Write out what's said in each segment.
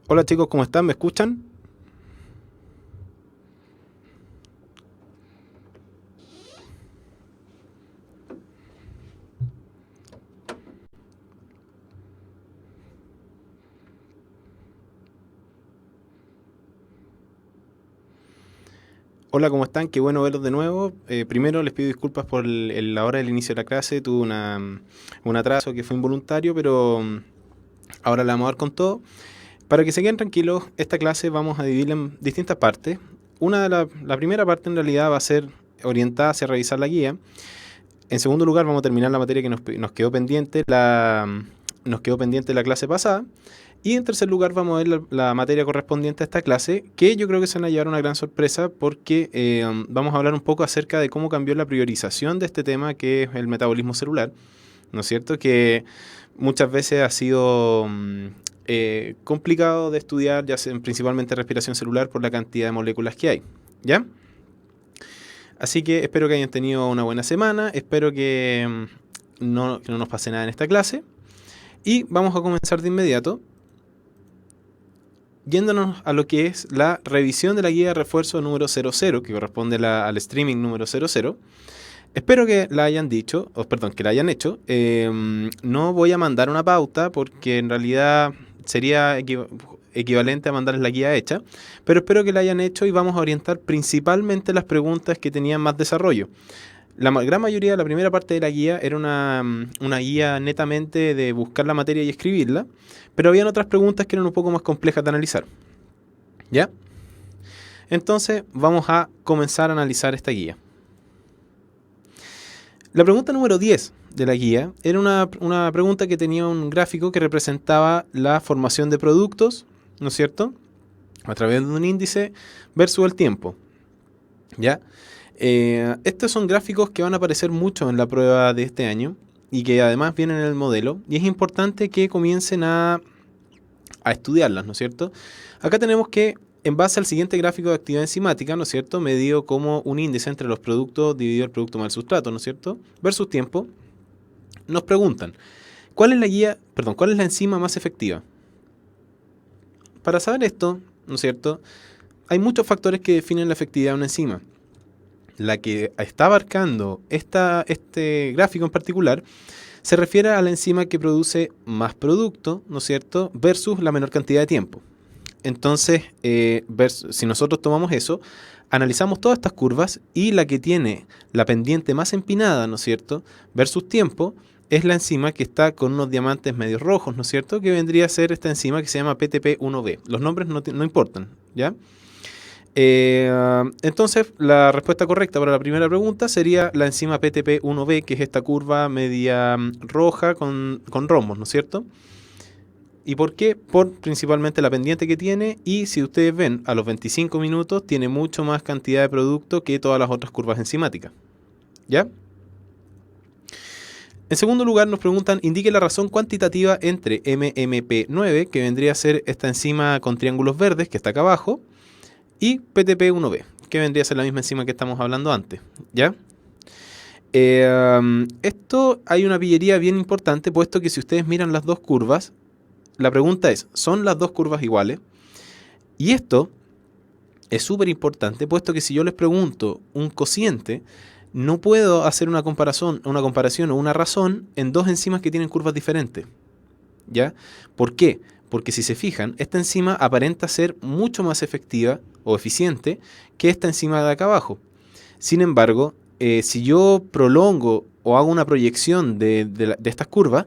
Hola chicos, ¿cómo están? ¿Me escuchan? Hola, ¿cómo están? Qué bueno verlos de nuevo. Primero les pido disculpas por la hora del inicio de la clase. Tuve un atraso que fue involuntario, pero ahora la vamos a dar con todo. Para que se queden tranquilos, esta clase vamos a dividirla en distintas partes. La primera parte en realidad va a ser orientada hacia revisar la guía. En segundo lugar, vamos a terminar la materia que nos quedó pendiente, nos quedó pendiente la clase pasada. Y en tercer lugar vamos a ver la materia correspondiente a esta clase, que yo creo que se van a llevar una gran sorpresa porque vamos a hablar un poco acerca de cómo cambió la priorización de este tema que es el metabolismo celular, ¿no es cierto? Que muchas veces ha sido complicado de estudiar, ya sea principalmente respiración celular por la cantidad de moléculas que hay, ¿ya? Así que espero que hayan tenido una buena semana, espero que no nos pase nada en esta clase y vamos a comenzar de inmediato yéndonos a lo que es la revisión de la guía de refuerzo número 00, que corresponde al streaming número 00. Espero que la hayan dicho, o perdón, que la hayan hecho. No voy a mandar una pauta porque en realidad sería equivalente a mandarles la guía hecha, pero espero que la hayan hecho y vamos a orientar principalmente las preguntas que tenían más desarrollo. La gran mayoría de la primera parte de la guía era una guía netamente de buscar la materia y escribirla, pero habían otras preguntas que eran un poco más complejas de analizar. ¿Ya? Entonces vamos a comenzar a analizar esta guía. La pregunta número 10 de la guía era una pregunta que tenía un gráfico que representaba la formación de productos, ¿no es cierto?, a través de un índice versus el tiempo. ¿Ya? Estos son gráficos que van a aparecer mucho en la prueba de este año y que además vienen en el modelo, y es importante que comiencen a estudiarlas, ¿no es cierto? Acá tenemos que, en base al siguiente gráfico de actividad enzimática, ¿no es cierto?, medido como un índice entre los productos dividido el producto más el sustrato, ¿no es cierto?, versus tiempo, nos preguntan, ¿cuál es cuál es la enzima más efectiva? Para saber esto, ¿no es cierto?, hay muchos factores que definen la efectividad de una enzima. La que está abarcando este gráfico en particular se refiere a la enzima que produce más producto, ¿no es cierto?, versus la menor cantidad de tiempo. Entonces, si nosotros tomamos eso, analizamos todas estas curvas y la que tiene la pendiente más empinada, ¿no es cierto?, versus tiempo, es la enzima que está con unos diamantes medios rojos, ¿no es cierto?, que vendría a ser esta enzima que se llama PTP1B. Los nombres no importan, ¿ya? Entonces, la respuesta correcta para la primera pregunta sería la enzima PTP1B, que es esta curva media roja con rombos, ¿no es cierto? ¿Y por qué? Por principalmente la pendiente que tiene, y si ustedes ven, a los 25 minutos tiene mucho más cantidad de producto que todas las otras curvas enzimáticas. ¿Ya? En segundo lugar nos preguntan, indique la razón cuantitativa entre MMP9, que vendría a ser esta enzima con triángulos verdes, que está acá abajo, y PTP1B, que vendría a ser la misma enzima que estamos hablando antes. ¿Ya? Esto hay una pillería bien importante, puesto que si ustedes miran las dos curvas, la pregunta es, ¿son las dos curvas iguales? Y esto es súper importante, puesto que si yo les pregunto un cociente, no puedo hacer una comparación o una razón en dos enzimas que tienen curvas diferentes. ¿Ya? ¿Por qué? Porque si se fijan, esta enzima aparenta ser mucho más efectiva o eficiente que esta enzima de acá abajo. Sin embargo, si yo prolongo o hago una proyección de estas curvas,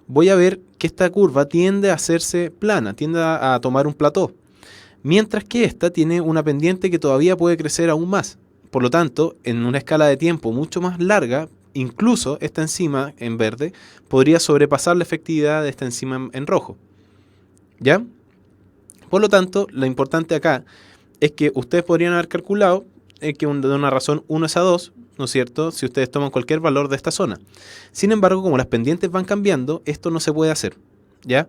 voy a ver que esta curva tiende a hacerse plana, tiende a tomar un plató, mientras que esta tiene una pendiente que todavía puede crecer aún más. Por lo tanto, en una escala de tiempo mucho más larga, incluso esta enzima en verde podría sobrepasar la efectividad de esta enzima en rojo. ¿Ya? Por lo tanto, lo importante acá es que ustedes podrían haber calculado que de una razón 1 es a 2, ¿no es cierto?, si ustedes toman cualquier valor de esta zona. Sin embargo, como las pendientes van cambiando, esto no se puede hacer, ¿ya?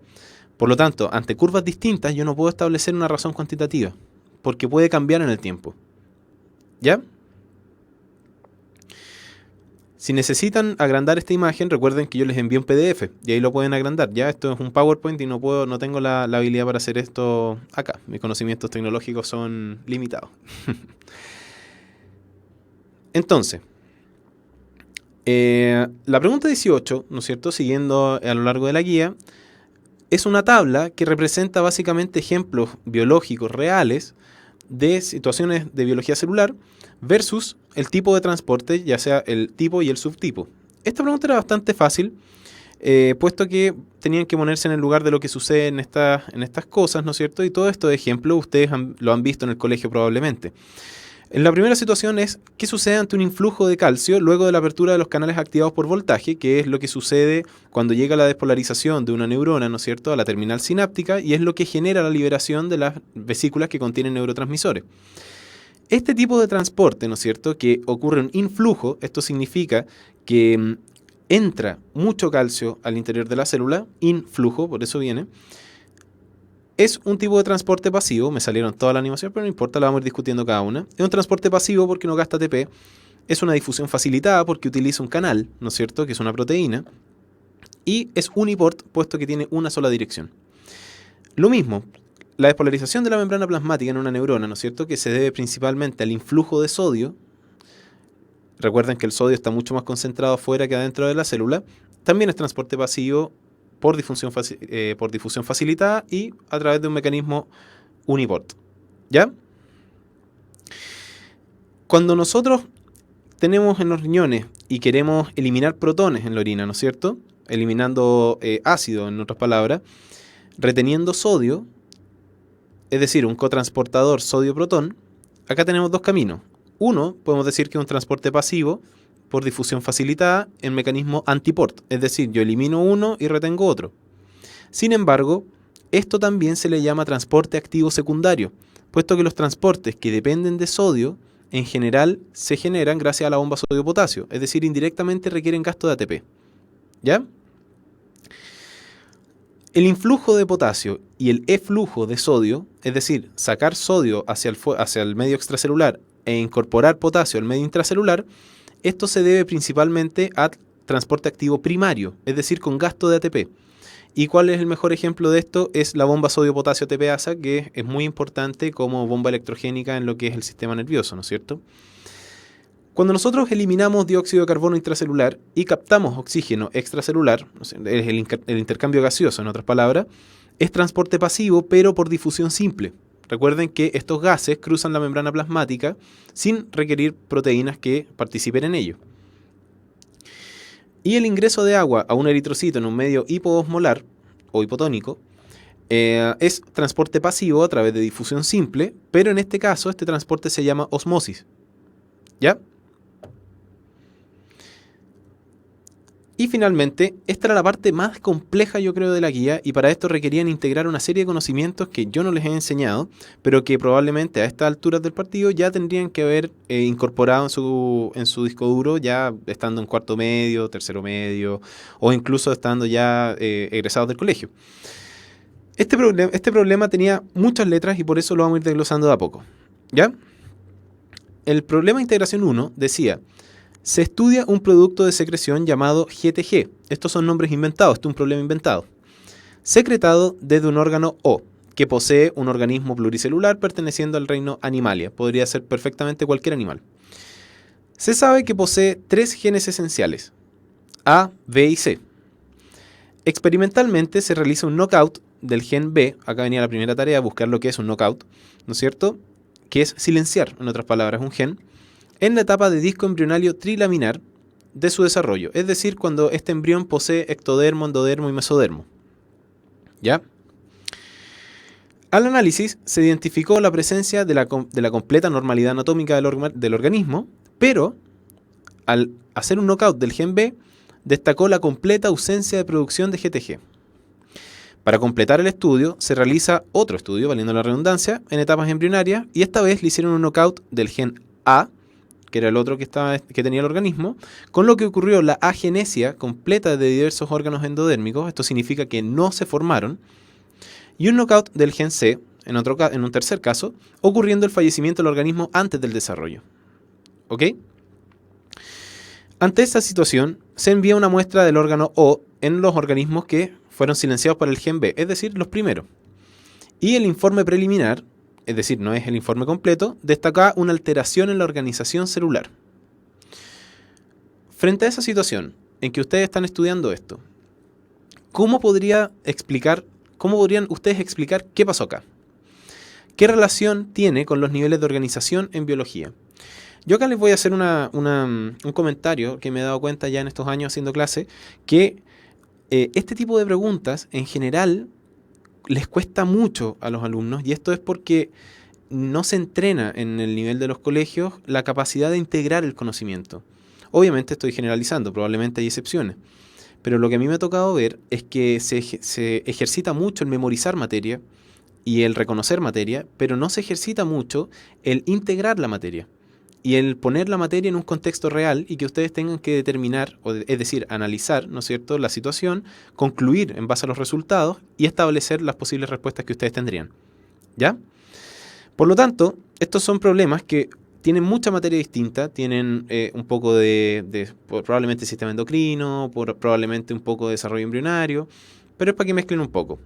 Por lo tanto, ante curvas distintas yo no puedo establecer una razón cuantitativa, porque puede cambiar en el tiempo, ¿ya? Si necesitan agrandar esta imagen, recuerden que yo les envío un PDF y ahí lo pueden agrandar. Ya esto es un PowerPoint y no tengo la habilidad para hacer esto acá. Mis conocimientos tecnológicos son limitados. Entonces, la pregunta 18, ¿no es cierto? Siguiendo a lo largo de la guía, es una tabla que representa básicamente ejemplos biológicos reales de situaciones de biología celular versus el tipo de transporte, ya sea el tipo y el subtipo. Esta pregunta era bastante fácil, puesto que tenían que ponerse en el lugar de lo que sucede en estas cosas, ¿no es cierto? Y todo esto de ejemplo ustedes lo han visto en el colegio probablemente. En la primera situación es qué sucede ante un influjo de calcio luego de la apertura de los canales activados por voltaje, que es lo que sucede cuando llega la despolarización de una neurona, ¿no es cierto?, a la terminal sináptica, y es lo que genera la liberación de las vesículas que contienen neurotransmisores. Este tipo de transporte, ¿no es cierto?, que ocurre un influjo, esto significa que entra mucho calcio al interior de la célula, influjo, por eso viene. Es un tipo de transporte pasivo, me salieron toda la animación, pero no importa, la vamos a ir discutiendo cada una. Es un transporte pasivo porque no gasta ATP, es una difusión facilitada porque utiliza un canal, ¿no es cierto?, que es una proteína, y es uniport, puesto que tiene una sola dirección. Lo mismo, la despolarización de la membrana plasmática en una neurona, ¿no es cierto?, que se debe principalmente al influjo de sodio. Recuerden que el sodio está mucho más concentrado afuera que adentro de la célula. También es transporte pasivo por difusión facilitada y a través de un mecanismo uniport. ¿Ya? Cuando nosotros tenemos en los riñones y queremos eliminar protones en la orina, ¿no es cierto?, eliminando ácido, en otras palabras, reteniendo sodio, es decir, un cotransportador sodio-protón, acá tenemos dos caminos. Uno, podemos decir que es un transporte pasivo por difusión facilitada en mecanismo antiport, es decir, yo elimino uno y retengo otro. Sin embargo, esto también se le llama transporte activo secundario, puesto que los transportes que dependen de sodio, en general, se generan gracias a la bomba sodio-potasio, es decir, indirectamente requieren gasto de ATP. ¿Ya? El influjo de potasio y el eflujo de sodio, es decir, sacar sodio hacia el medio extracelular e incorporar potasio al medio intracelular, esto se debe principalmente a transporte activo primario, es decir, con gasto de ATP. ¿Y cuál es el mejor ejemplo de esto? Es la bomba sodio-potasio ATPasa, que es muy importante como bomba electrogénica en lo que es el sistema nervioso, ¿no es cierto? Cuando nosotros eliminamos dióxido de carbono intracelular y captamos oxígeno extracelular, es el intercambio gaseoso, en otras palabras, es transporte pasivo, pero por difusión simple. Recuerden que estos gases cruzan la membrana plasmática sin requerir proteínas que participen en ello. Y el ingreso de agua a un eritrocito en un medio hipoosmolar o hipotónico es transporte pasivo a través de difusión simple, pero en este caso este transporte se llama osmosis. ¿Ya? Y finalmente, esta era la parte más compleja, yo creo, de la guía, y para esto requerían integrar una serie de conocimientos que yo no les he enseñado, pero que probablemente a estas alturas del partido ya tendrían que haber incorporado en su disco duro, ya estando en cuarto medio, tercero medio, o incluso estando ya egresados del colegio. Este problema tenía muchas letras y por eso lo vamos a ir desglosando de a poco. ¿Ya? El problema de integración 1 decía: se estudia un producto de secreción llamado GTG. Estos son nombres inventados, esto es un problema inventado. Secretado desde un órgano O, que posee un organismo pluricelular perteneciente al reino Animalia. Podría ser perfectamente cualquier animal. Se sabe que posee 3 genes esenciales, A, B y C. Experimentalmente se realiza un knockout del gen B, acá venía la primera tarea, buscar lo que es un knockout, ¿no es cierto?, que es silenciar, en otras palabras, un gen, en la etapa de disco embrionario trilaminar de su desarrollo, es decir, cuando este embrión posee ectodermo, endodermo y mesodermo. ¿Ya? Al análisis se identificó la presencia de la completa normalidad anatómica del organismo, pero al hacer un knockout del gen B, destacó la completa ausencia de producción de GTG. Para completar el estudio, se realiza otro estudio, valiendo la redundancia, en etapas embrionarias, y esta vez le hicieron un knockout del gen A, que era el otro que tenía el organismo, con lo que ocurrió la agenesia completa de diversos órganos endodérmicos, esto significa que no se formaron, y un knockout del gen C, en un tercer caso, ocurriendo el fallecimiento del organismo antes del desarrollo. ¿Ok? Ante esta situación, se envía una muestra del órgano O en los organismos que fueron silenciados por el gen B, es decir, los primeros. Y el informe preliminar, es decir, no es el informe completo, destaca una alteración en la organización celular. Frente a esa situación en que ustedes están estudiando esto, ¿cómo podrían ustedes explicar qué pasó acá? ¿Qué relación tiene con los niveles de organización en biología? Yo acá les voy a hacer un comentario que me he dado cuenta ya en estos años haciendo clase, que este tipo de preguntas en general les cuesta mucho a los alumnos, y esto es porque no se entrena en el nivel de los colegios la capacidad de integrar el conocimiento. Obviamente estoy generalizando, probablemente hay excepciones, pero lo que a mí me ha tocado ver es que se ejercita mucho el memorizar materia y el reconocer materia, pero no se ejercita mucho el integrar la materia y el poner la materia en un contexto real y que ustedes tengan que determinar, es decir, analizar, ¿no es cierto?, la situación, concluir en base a los resultados y establecer las posibles respuestas que ustedes tendrían. ¿Ya? Por lo tanto, estos son problemas que tienen mucha materia distinta, tienen un poco de probablemente sistema endocrino, probablemente un poco de desarrollo embrionario, pero es para que mezclen un poco.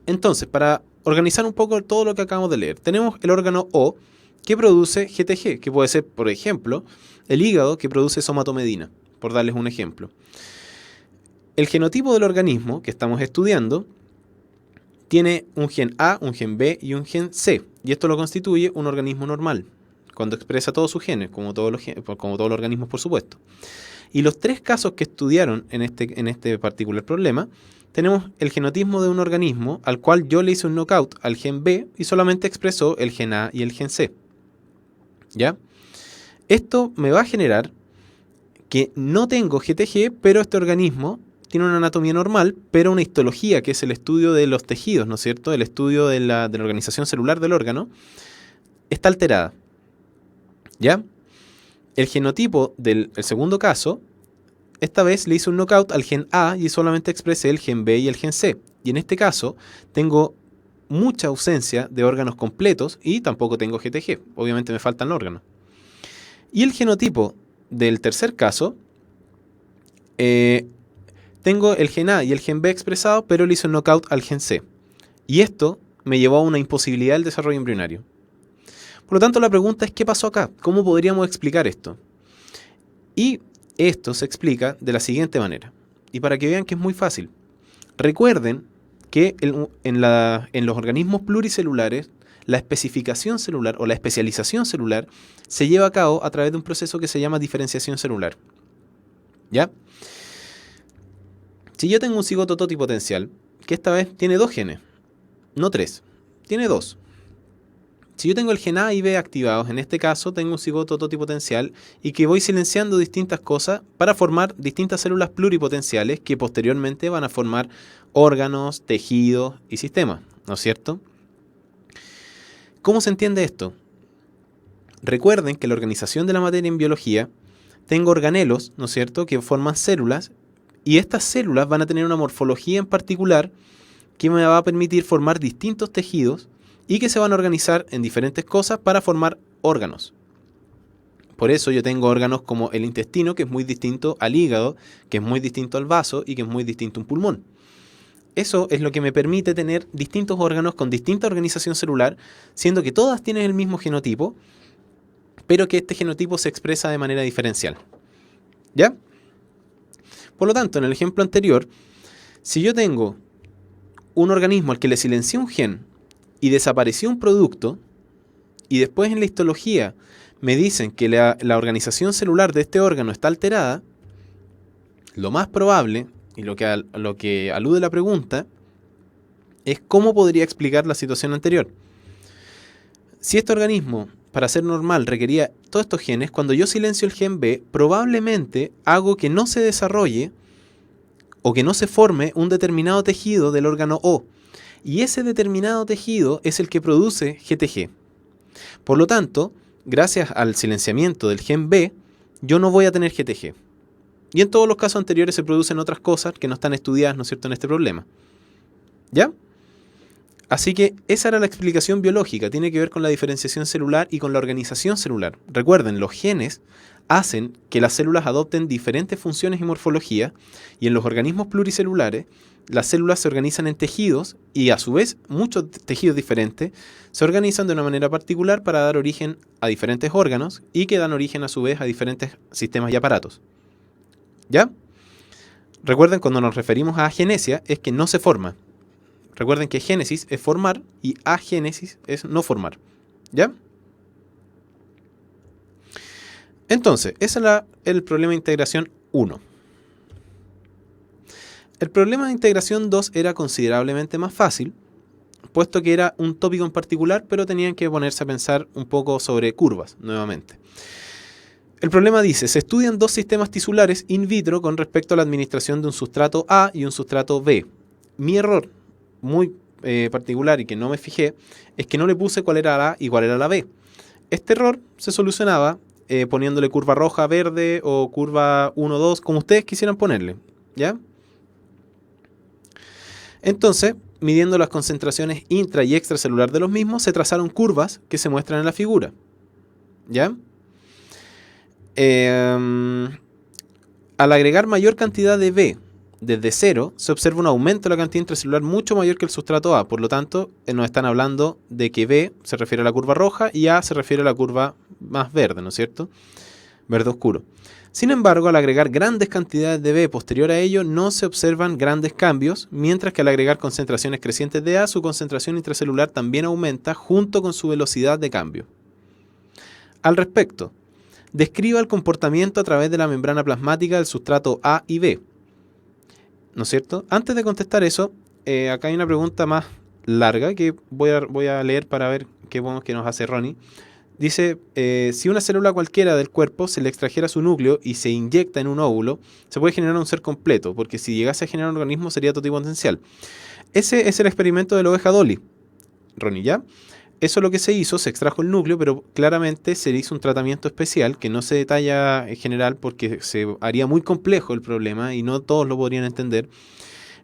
Entonces, para organizar un poco todo lo que acabamos de leer, tenemos el órgano O, que produce GTG, que puede ser, por ejemplo, el hígado que produce somatomedina, por darles un ejemplo. El genotipo del organismo que estamos estudiando tiene un gen A, un gen B y un gen C, y esto lo constituye un organismo normal, cuando expresa todos sus genes, como todos los organismos, por supuesto. Y los tres casos que estudiaron en este particular problema, tenemos el genotipo de un organismo al cual yo le hice un knockout al gen B y solamente expresó el gen A y el gen C. ¿Ya? Esto me va a generar que no tengo GTG, pero este organismo tiene una anatomía normal, pero una histología, que es el estudio de los tejidos, ¿no es cierto? El estudio de la organización celular del órgano, está alterada. ¿Ya? El genotipo del segundo caso, esta vez le hice un knockout al gen A y solamente expresé el gen B y el gen C. Y en este caso tengo mucha ausencia de órganos completos y tampoco tengo GTG. Obviamente me faltan órganos. Y el genotipo del tercer caso, tengo el gen A y el gen B expresados, pero le hice un knockout al gen C. Y esto me llevó a una imposibilidad del desarrollo embrionario. Por lo tanto, la pregunta es, ¿qué pasó acá? ¿Cómo podríamos explicar esto? Y esto se explica de la siguiente manera. Y para que vean que es muy fácil. Recuerden que en los organismos pluricelulares, la especificación celular o la especialización celular se lleva a cabo a través de un proceso que se llama diferenciación celular. ¿Ya? Si yo tengo un cigoto totipotencial, que esta vez tiene 2 genes, no 3, tiene 2. Si yo tengo el gen A y B activados, en este caso tengo un cigoto totipotencial y que voy silenciando distintas cosas para formar distintas células pluripotenciales que posteriormente van a formar órganos, tejidos y sistemas, ¿no es cierto? ¿Cómo se entiende esto? Recuerden que la organización de la materia en biología, tengo organelos, ¿no es cierto?, que forman células, y estas células van a tener una morfología en particular que me va a permitir formar distintos tejidos y que se van a organizar en diferentes cosas para formar órganos. Por eso yo tengo órganos como el intestino, que es muy distinto al hígado, que es muy distinto al vaso y que es muy distinto a un pulmón. Eso es lo que me permite tener distintos órganos con distinta organización celular, siendo que todas tienen el mismo genotipo, pero que este genotipo se expresa de manera diferencial. ¿Ya? Por lo tanto, en el ejemplo anterior, si yo tengo un organismo al que le silencié un gen y desapareció un producto, y después en la histología me dicen que la organización celular de este órgano está alterada, lo más probable, y lo que alude la pregunta, es cómo podría explicar la situación anterior. Si este organismo, para ser normal, requería todos estos genes, cuando yo silencio el gen B, probablemente hago que no se desarrolle o que no se forme un determinado tejido del órgano O. Y ese determinado tejido es el que produce GTG. Por lo tanto, gracias al silenciamiento del gen B, yo no voy a tener GTG. Y en todos los casos anteriores se producen otras cosas que no están estudiadas, ¿no es cierto?, en este problema. ¿Ya? Así que esa era la explicación biológica, tiene que ver con la diferenciación celular y con la organización celular. Recuerden, los genes hacen que las células adopten diferentes funciones y morfología, y en los organismos pluricelulares, las células se organizan en tejidos y a su vez muchos tejidos diferentes se organizan de una manera particular para dar origen a diferentes órganos y que dan origen a su vez a diferentes sistemas y aparatos. ¿Ya? Recuerden, cuando nos referimos a agenesia es que no se forma. Recuerden que génesis es formar y agénesis es no formar. ¿Ya? Entonces, ese es el problema de integración 1. El problema de integración 2 era considerablemente más fácil, puesto que era un tópico en particular, pero tenían que ponerse a pensar un poco sobre curvas, nuevamente. El problema dice, se estudian dos sistemas tisulares in vitro con respecto a la administración de un sustrato A y un sustrato B. Mi error, muy particular y que no me fijé, es que no le puse cuál era la A y cuál era la B. Este error se solucionaba poniéndole curva roja, verde o curva 1, 2, como ustedes quisieran ponerle, ¿ya? Entonces, midiendo las concentraciones intra y extracelular de los mismos, se trazaron curvas que se muestran en la figura, ¿ya? Al agregar mayor cantidad de B desde cero, se observa un aumento de la cantidad intracelular mucho mayor que el sustrato A. Por lo tanto, nos están hablando de que B se refiere a la curva roja y A se refiere a la curva más verde, ¿no es cierto? Verde oscuro. Sin embargo, al agregar grandes cantidades de B posterior a ello, no se observan grandes cambios, mientras que al agregar concentraciones crecientes de A, su concentración intracelular también aumenta junto con su velocidad de cambio. Al respecto, describa el comportamiento a través de la membrana plasmática del sustrato A y B. ¿No es cierto? Antes de contestar eso, acá hay una pregunta más larga que voy a leer para ver qué bueno que nos hace Ronnie. Dice, si una célula cualquiera del cuerpo se le extrajera su núcleo y se inyecta en un óvulo, se puede generar un ser completo, porque si llegase a generar un organismo sería totipotencial. Ese es el experimento de la oveja Dolly, Ronnie, ¿ya? Eso es lo que se hizo, se extrajo el núcleo, pero claramente se le hizo un tratamiento especial que no se detalla en general porque se haría muy complejo el problema y no todos lo podrían entender.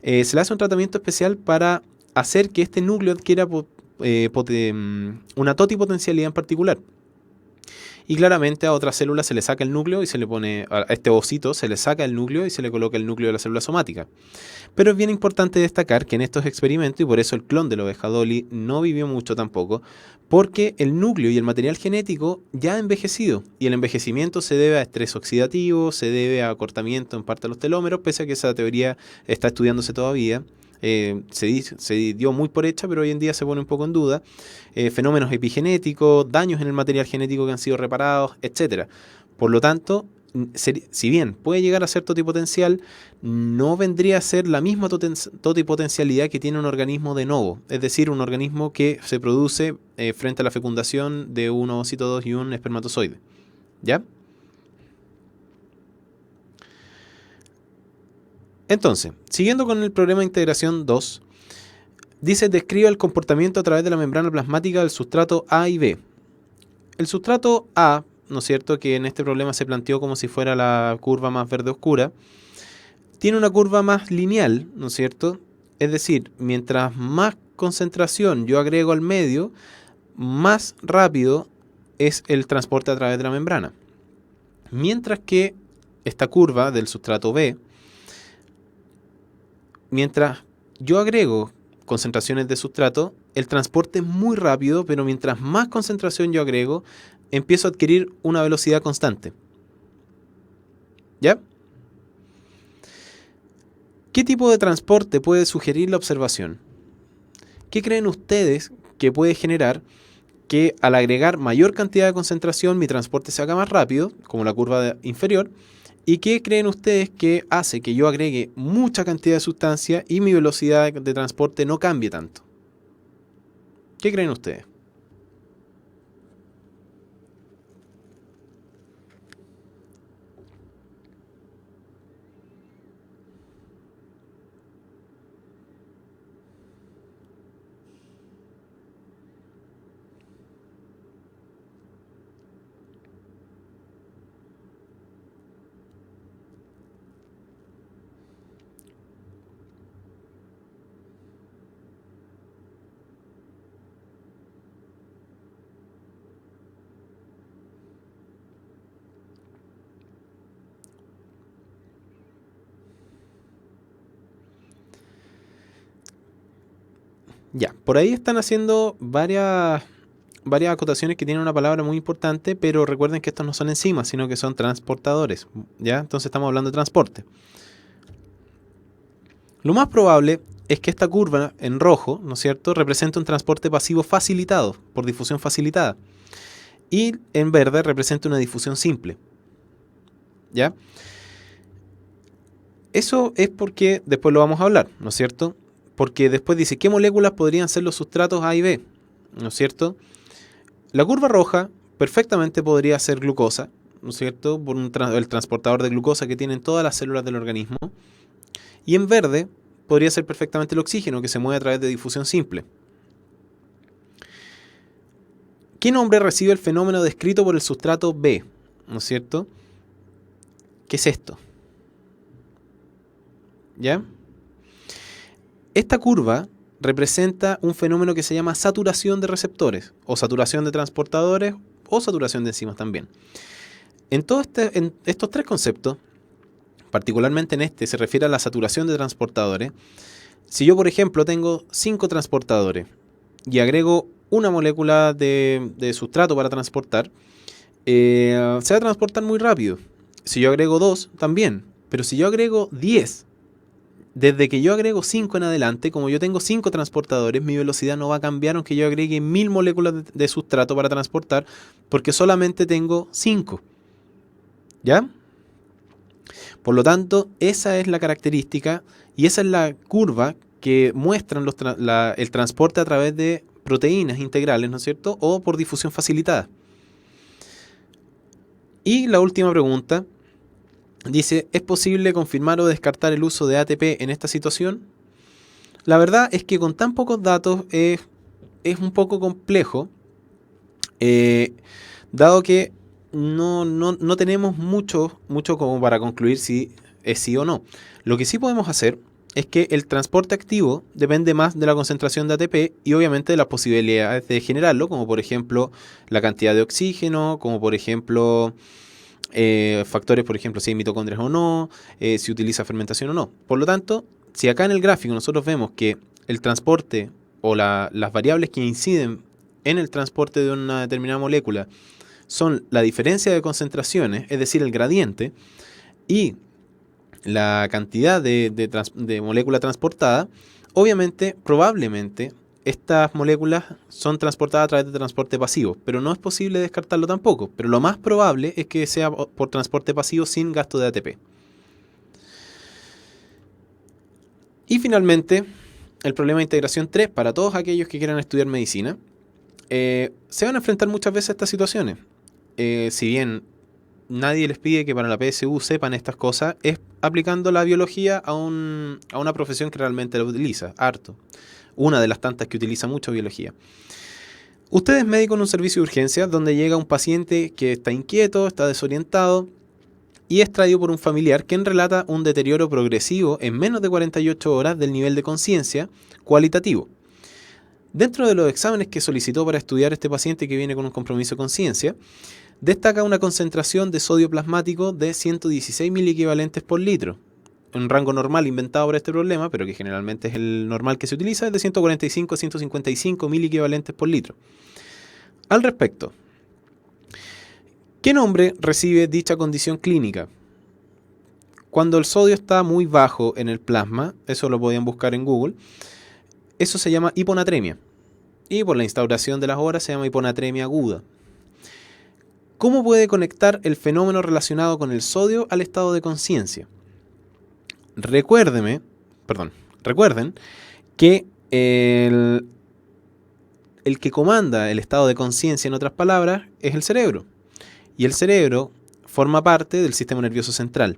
Se le hace un tratamiento especial para hacer que este núcleo adquiera una totipotencialidad en particular. Y claramente a otra célula se le saca el núcleo y se le pone, a este ovocito se le saca el núcleo y se le coloca el núcleo de la célula somática. Pero es bien importante destacar que en estos experimentos, y por eso el clon de la oveja Dolly no vivió mucho tampoco, porque el núcleo y el material genético ya ha envejecido, y el envejecimiento se debe a estrés oxidativo, se debe a acortamiento en parte de los telómeros, pese a que esa teoría está estudiándose todavía. Se dio muy por hecha, pero hoy en día se pone un poco en duda. Fenómenos epigenéticos, daños en el material genético que han sido reparados, etc. Por lo tanto, si bien puede llegar a ser totipotencial, no vendría a ser la misma totipotencialidad que tiene un organismo de novo, es decir, un organismo que se produce frente a la fecundación de un ovocito 2 y un espermatozoide. ¿Ya? Entonces, siguiendo con el problema de integración 2, dice, describe el comportamiento a través de la membrana plasmática del sustrato A y B. El sustrato A, ¿no es cierto?, que en este problema se planteó como si fuera la curva más verde oscura, tiene una curva más lineal, ¿no es cierto? Es decir, mientras más concentración yo agrego al medio, más rápido es el transporte a través de la membrana. Mientras que esta curva del sustrato B, mientras yo agrego concentraciones de sustrato, el transporte es muy rápido, pero mientras más concentración yo agrego, empiezo a adquirir una velocidad constante. ¿Ya? ¿Qué tipo de transporte puede sugerir la observación? ¿Qué creen ustedes que puede generar que al agregar mayor cantidad de concentración mi transporte se haga más rápido, como la curva inferior? ¿Y qué creen ustedes que hace que yo agregue mucha cantidad de sustancia y mi velocidad de transporte no cambie tanto? ¿Qué creen ustedes? Ya, por ahí están haciendo varias acotaciones que tienen una palabra muy importante, pero recuerden que estos no son enzimas, sino que son transportadores, ¿ya? Entonces estamos hablando de transporte. Lo más probable es que esta curva en rojo, ¿no es cierto?, representa un transporte pasivo facilitado, por difusión facilitada. Y en verde representa una difusión simple, ¿ya? Eso es porque, después lo vamos a hablar, ¿no es cierto? Porque después dice, ¿qué moléculas podrían ser los sustratos A y B? ¿No es cierto? La curva roja perfectamente podría ser glucosa, ¿no es cierto? Por el transportador de glucosa que tienen todas las células del organismo. Y en verde podría ser perfectamente el oxígeno, que se mueve a través de difusión simple. ¿Qué nombre recibe el fenómeno descrito por el sustrato B? ¿No es cierto? ¿Qué es esto? ¿Ya? Esta curva representa un fenómeno que se llama saturación de receptores, o saturación de transportadores, o saturación de enzimas también. En estos tres conceptos, particularmente en este, se refiere a la saturación de transportadores. Si yo, por ejemplo, tengo 5 transportadores y agrego una molécula de sustrato para transportar, se va a transportar muy rápido. Si yo agrego 2, también. Pero si yo agrego 10, desde que yo agrego 5 en adelante, como yo tengo 5 transportadores, mi velocidad no va a cambiar aunque yo agregue 1000 moléculas de sustrato para transportar, porque solamente tengo 5. ¿Ya? Por lo tanto, esa es la característica y esa es la curva que muestran el transporte a través de proteínas integrales, ¿no es cierto? O por difusión facilitada. Y la última pregunta dice, ¿es posible confirmar o descartar el uso de ATP en esta situación? La verdad es que con tan pocos datos es un poco complejo, dado que no tenemos mucho como para concluir si es sí o no. Lo que sí podemos hacer es que el transporte activo depende más de la concentración de ATP y obviamente de las posibilidades de generarlo, como por ejemplo la cantidad de oxígeno, como por ejemplo factores, por ejemplo, si hay mitocondrias o no, si utiliza fermentación o no. Por lo tanto, si acá en el gráfico nosotros vemos que el transporte o las variables que inciden en el transporte de una determinada molécula son la diferencia de concentraciones, es decir, el gradiente, y la cantidad de molécula transportada, obviamente, probablemente, estas moléculas son transportadas a través de transporte pasivo, pero no es posible descartarlo tampoco. Pero lo más probable es que sea por transporte pasivo sin gasto de ATP. Y finalmente, el problema de integración 3, para todos aquellos que quieran estudiar medicina, se van a enfrentar muchas veces a estas situaciones. Si bien nadie les pide que para la PSU sepan estas cosas, es aplicando la biología a una profesión que realmente la utiliza, harto. Una de las tantas que utiliza mucho biología. Usted es médico en un servicio de urgencias donde llega un paciente que está inquieto, está desorientado y es traído por un familiar quien relata un deterioro progresivo en menos de 48 horas del nivel de conciencia cualitativo. Dentro de los exámenes que solicitó para estudiar este paciente que viene con un compromiso de conciencia, destaca una concentración de sodio plasmático de 116 miliequivalentes por litro. Un rango normal inventado por este problema, pero que generalmente es el normal que se utiliza, es de 145 a 155 miliequivalentes por litro. Al respecto, ¿qué nombre recibe dicha condición clínica? Cuando el sodio está muy bajo en el plasma, eso lo podían buscar en Google, eso se llama hiponatremia. Y por la instauración de las horas se llama hiponatremia aguda. ¿Cómo puede conectar el fenómeno relacionado con el sodio al estado de conciencia? Recuerden que el que comanda el estado de conciencia, en otras palabras, es el cerebro. Y el cerebro forma parte del sistema nervioso central.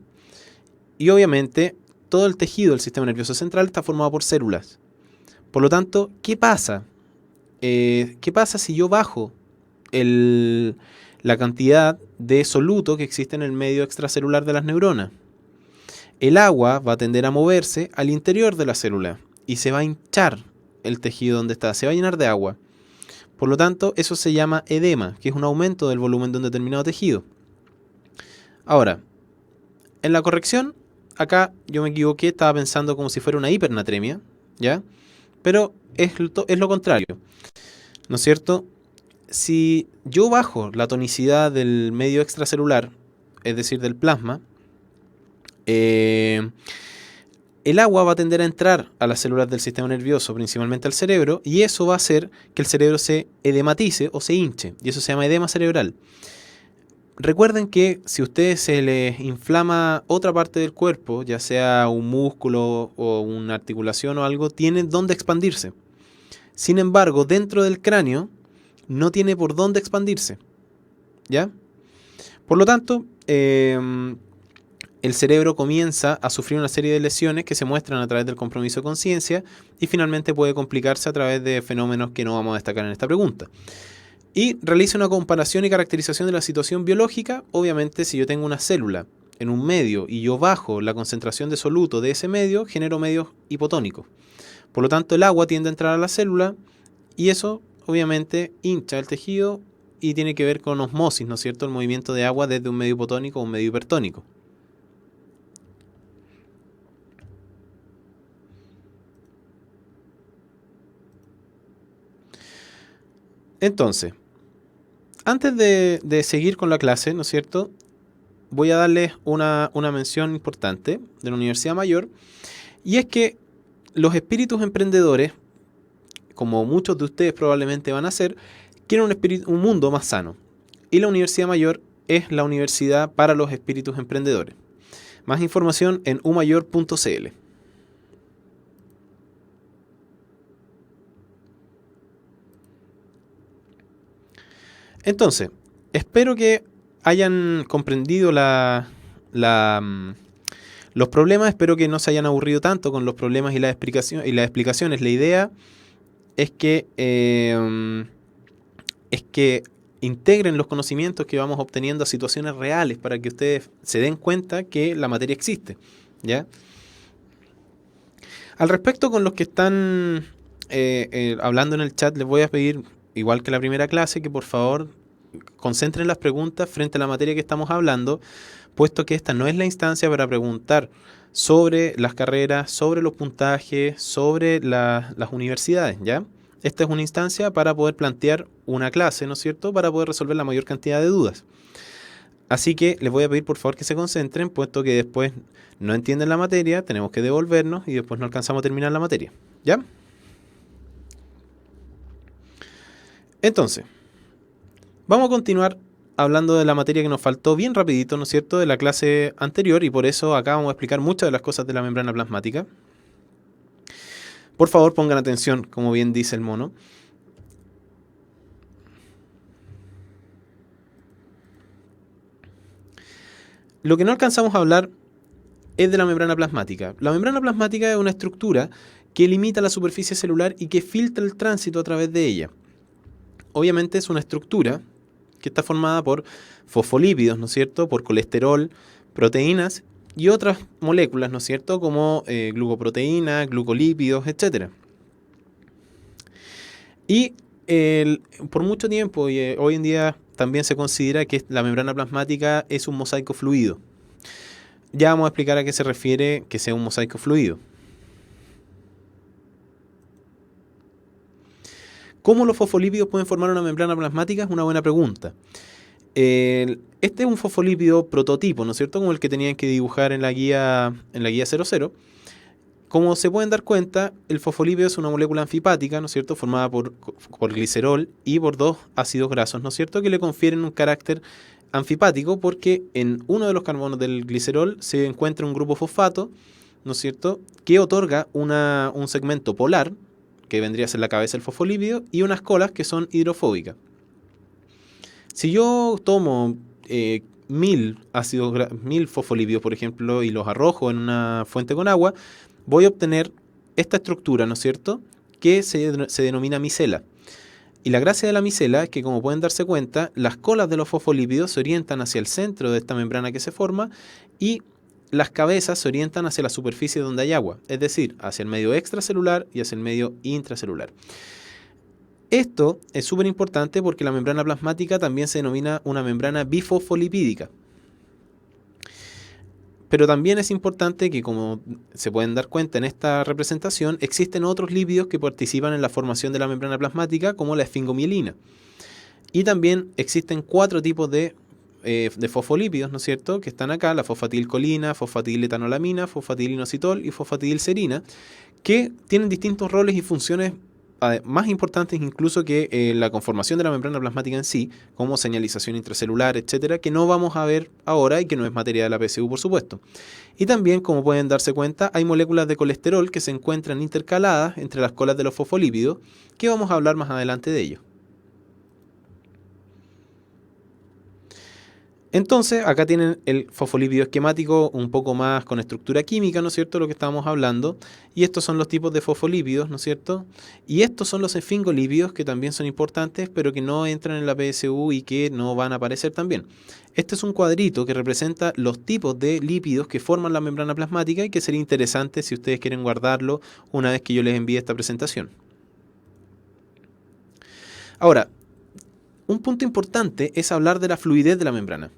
Y obviamente todo el tejido del sistema nervioso central está formado por células. Por lo tanto, ¿qué pasa? ¿Qué pasa si yo bajo la cantidad de soluto que existe en el medio extracelular de las neuronas? El agua va a tender a moverse al interior de la célula y se va a hinchar el tejido donde está, se va a llenar de agua. Por lo tanto, eso se llama edema, que es un aumento del volumen de un determinado tejido. Ahora, en la corrección, acá yo me equivoqué, estaba pensando como si fuera una hipernatremia, ¿ya? pero es lo contrario, ¿no es cierto? Si yo bajo la tonicidad del medio extracelular, es decir, del plasma, el agua va a tender a entrar a las células del sistema nervioso, principalmente al cerebro, y eso va a hacer que el cerebro se edematice o se hinche, y eso se llama edema cerebral. Recuerden que si a ustedes se les inflama otra parte del cuerpo, ya sea un músculo o una articulación o algo, tiene dónde expandirse. Sin embargo, dentro del cráneo no tiene por dónde expandirse, ¿ya? Por lo tanto, el cerebro comienza a sufrir una serie de lesiones que se muestran a través del compromiso de conciencia y finalmente puede complicarse a través de fenómenos que no vamos a destacar en esta pregunta. Y realiza una comparación y caracterización de la situación biológica. Obviamente, si yo tengo una célula en un medio y yo bajo la concentración de soluto de ese medio, genero medios hipotónicos. Por lo tanto, el agua tiende a entrar a la célula y eso obviamente hincha el tejido y tiene que ver con osmosis, ¿no es cierto? El movimiento de agua desde un medio hipotónico a un medio hipertónico. Entonces, antes de seguir con la clase, ¿no es cierto? Voy a darles una mención importante de la Universidad Mayor, y es que los espíritus emprendedores, como muchos de ustedes probablemente van a hacer, quieren un mundo más sano. Y la Universidad Mayor es la universidad para los espíritus emprendedores. Más información en umayor.cl. Entonces, espero que hayan comprendido los problemas. Espero que no se hayan aburrido tanto con los problemas y las explicaciones. La idea es que integren los conocimientos que vamos obteniendo a situaciones reales para que ustedes se den cuenta que la materia existe, ¿ya? Al respecto, con los que están hablando en el chat, les voy a pedir, igual que la primera clase, que por favor concentren las preguntas frente a la materia que estamos hablando, puesto que esta no es la instancia para preguntar sobre las carreras, sobre los puntajes, sobre las universidades, ¿ya? Esta es una instancia para poder plantear una clase, ¿no es cierto?, para poder resolver la mayor cantidad de dudas. Así que les voy a pedir por favor que se concentren, puesto que después no entienden la materia, tenemos que devolvernos y después no alcanzamos a terminar la materia, ¿ya? Entonces, vamos a continuar hablando de la materia que nos faltó bien rapidito, ¿no es cierto?, de la clase anterior, y por eso acá vamos a explicar muchas de las cosas de la membrana plasmática. Por favor, pongan atención, como bien dice el mono. Lo que no alcanzamos a hablar es de la membrana plasmática. La membrana plasmática es una estructura que limita la superficie celular y que filtra el tránsito a través de ella. Obviamente es una estructura que está formada por fosfolípidos, ¿no es cierto?, por colesterol, proteínas y otras moléculas, ¿no es cierto?, como glucoproteínas, glucolípidos, etc. Y por mucho tiempo, y hoy en día también se considera que la membrana plasmática es un mosaico fluido. Ya vamos a explicar a qué se refiere que sea un mosaico fluido. ¿Cómo los fosfolípidos pueden formar una membrana plasmática? Es una buena pregunta. Este es un fosfolípido prototipo, ¿no es cierto?, como el que tenían que dibujar en la guía 00. Como se pueden dar cuenta, el fosfolípido es una molécula anfipática, ¿no es cierto?, formada por glicerol y por dos ácidos grasos, ¿no es cierto?, que le confieren un carácter anfipático porque en uno de los carbonos del glicerol se encuentra un grupo fosfato, ¿no es cierto?, que otorga un segmento polar, que vendría a ser la cabeza del fosfolípido, y unas colas que son hidrofóbicas. Si yo tomo 1000 fosfolípidos, por ejemplo, y los arrojo en una fuente con agua, voy a obtener esta estructura, ¿no es cierto?, que se denomina micela. Y la gracia de la micela es que, como pueden darse cuenta, las colas de los fosfolípidos se orientan hacia el centro de esta membrana que se forma y las cabezas se orientan hacia la superficie donde hay agua, es decir, hacia el medio extracelular y hacia el medio intracelular. Esto es súper importante porque la membrana plasmática también se denomina una membrana bifosfolipídica. pero también es importante que, como se pueden dar cuenta en esta representación, existen otros lípidos que participan en la formación de la membrana plasmática, como la esfingomielina. Y también existen 4 tipos de fosfolípidos, ¿no es cierto?, que están acá: la fosfatilcolina, fosfatiletanolamina, fosfatilinositol y fosfatidilcerina, que tienen distintos roles y funciones más importantes incluso que la conformación de la membrana plasmática en sí, como señalización intracelular, etcétera, que no vamos a ver ahora y que no es materia de la PSU, por supuesto. Y también, como pueden darse cuenta, hay moléculas de colesterol que se encuentran intercaladas entre las colas de los fosfolípidos, que vamos a hablar más adelante de ello. Entonces, acá tienen el fosfolípido esquemático un poco más con estructura química, ¿no es cierto?, lo que estábamos hablando. Y estos son los tipos de fosfolípidos, ¿no es cierto? Y estos son los esfingolípidos, que también son importantes, pero que no entran en la PSU y que no van a aparecer también. Este es un cuadrito que representa los tipos de lípidos que forman la membrana plasmática y que sería interesante si ustedes quieren guardarlo una vez que yo les envíe esta presentación. Ahora, un punto importante es hablar de la fluidez de la membrana.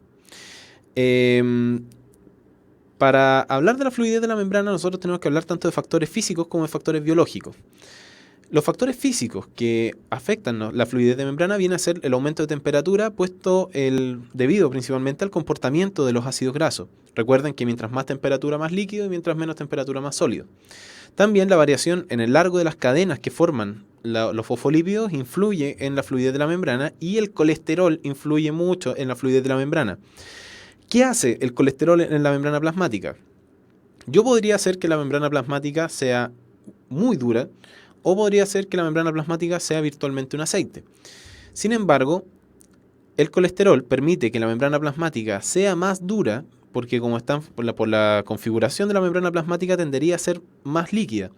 Para hablar de la fluidez de la membrana, nosotros tenemos que hablar tanto de factores físicos como de factores biológicos. Los factores físicos que afectan la fluidez de membrana viene a ser el aumento de temperatura, debido principalmente al comportamiento de los ácidos grasos. Recuerden que mientras más temperatura, más líquido, y mientras menos temperatura, más sólido. También la variación en el largo de las cadenas que forman los fosfolípidos influye en la fluidez de la membrana, y el colesterol influye mucho en la fluidez de la membrana. ¿Qué hace el colesterol en la membrana plasmática? Yo podría hacer que la membrana plasmática sea muy dura, o podría hacer que la membrana plasmática sea virtualmente un aceite. Sin embargo, el colesterol permite que la membrana plasmática sea más dura, porque como están por la configuración de la membrana plasmática tendería a ser más líquida.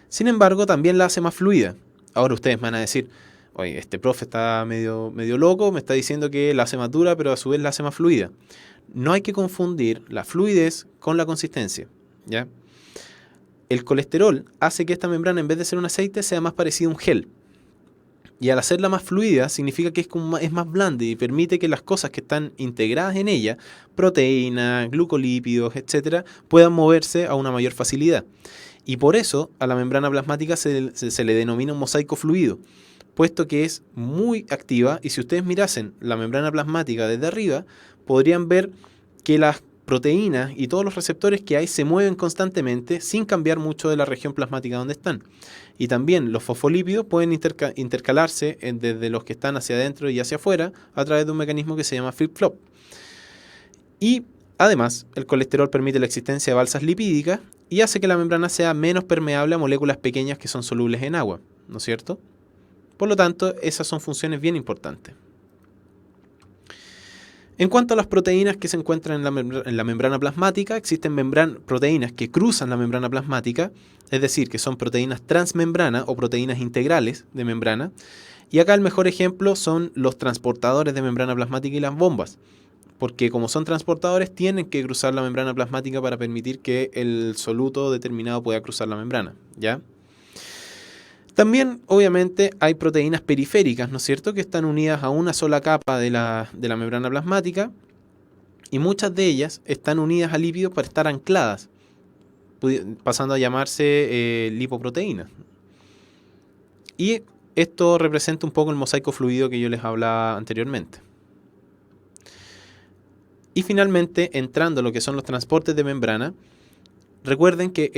Sin embargo, también la hace más fluida. Ahora ustedes me van a decir: oye, este profe está medio loco, me está diciendo que la hace más dura, pero a su vez la hace más fluida. No hay que confundir la fluidez con la consistencia, ¿ya? El colesterol hace que esta membrana, en vez de ser un aceite, sea más parecida a un gel. Y al hacerla más fluida, significa que es más blanda y permite que las cosas que están integradas en ella, proteínas, glucolípidos, etcétera, puedan moverse a una mayor facilidad. Y por eso a la membrana plasmática se le denomina un mosaico fluido, puesto que es muy activa. Y si ustedes mirasen la membrana plasmática desde arriba, podrían ver que las proteínas y todos los receptores que hay se mueven constantemente sin cambiar mucho de la región plasmática donde están. Y también los fosfolípidos pueden intercalarse desde los que están hacia adentro y hacia afuera a través de un mecanismo que se llama flip-flop. Y además, el colesterol permite la existencia de balsas lipídicas y hace que la membrana sea menos permeable a moléculas pequeñas que son solubles en agua, ¿no es cierto? Por lo tanto, esas son funciones bien importantes. En cuanto a las proteínas que se encuentran en la membrana plasmática, existen proteínas que cruzan la membrana plasmática, es decir, que son proteínas transmembrana o proteínas integrales de membrana. Y acá el mejor ejemplo son los transportadores de membrana plasmática y las bombas, porque como son transportadores tienen que cruzar la membrana plasmática para permitir que el soluto determinado pueda cruzar la membrana, ¿ya? También, obviamente, hay proteínas periféricas, ¿no es cierto?, que están unidas a una sola capa de la membrana plasmática, y muchas de ellas están unidas a lípidos para estar ancladas, pasando a llamarse lipoproteínas. Y esto representa un poco el mosaico fluido que yo les hablaba anteriormente. Y finalmente, entrando a lo que son los transportes de membrana, recuerden que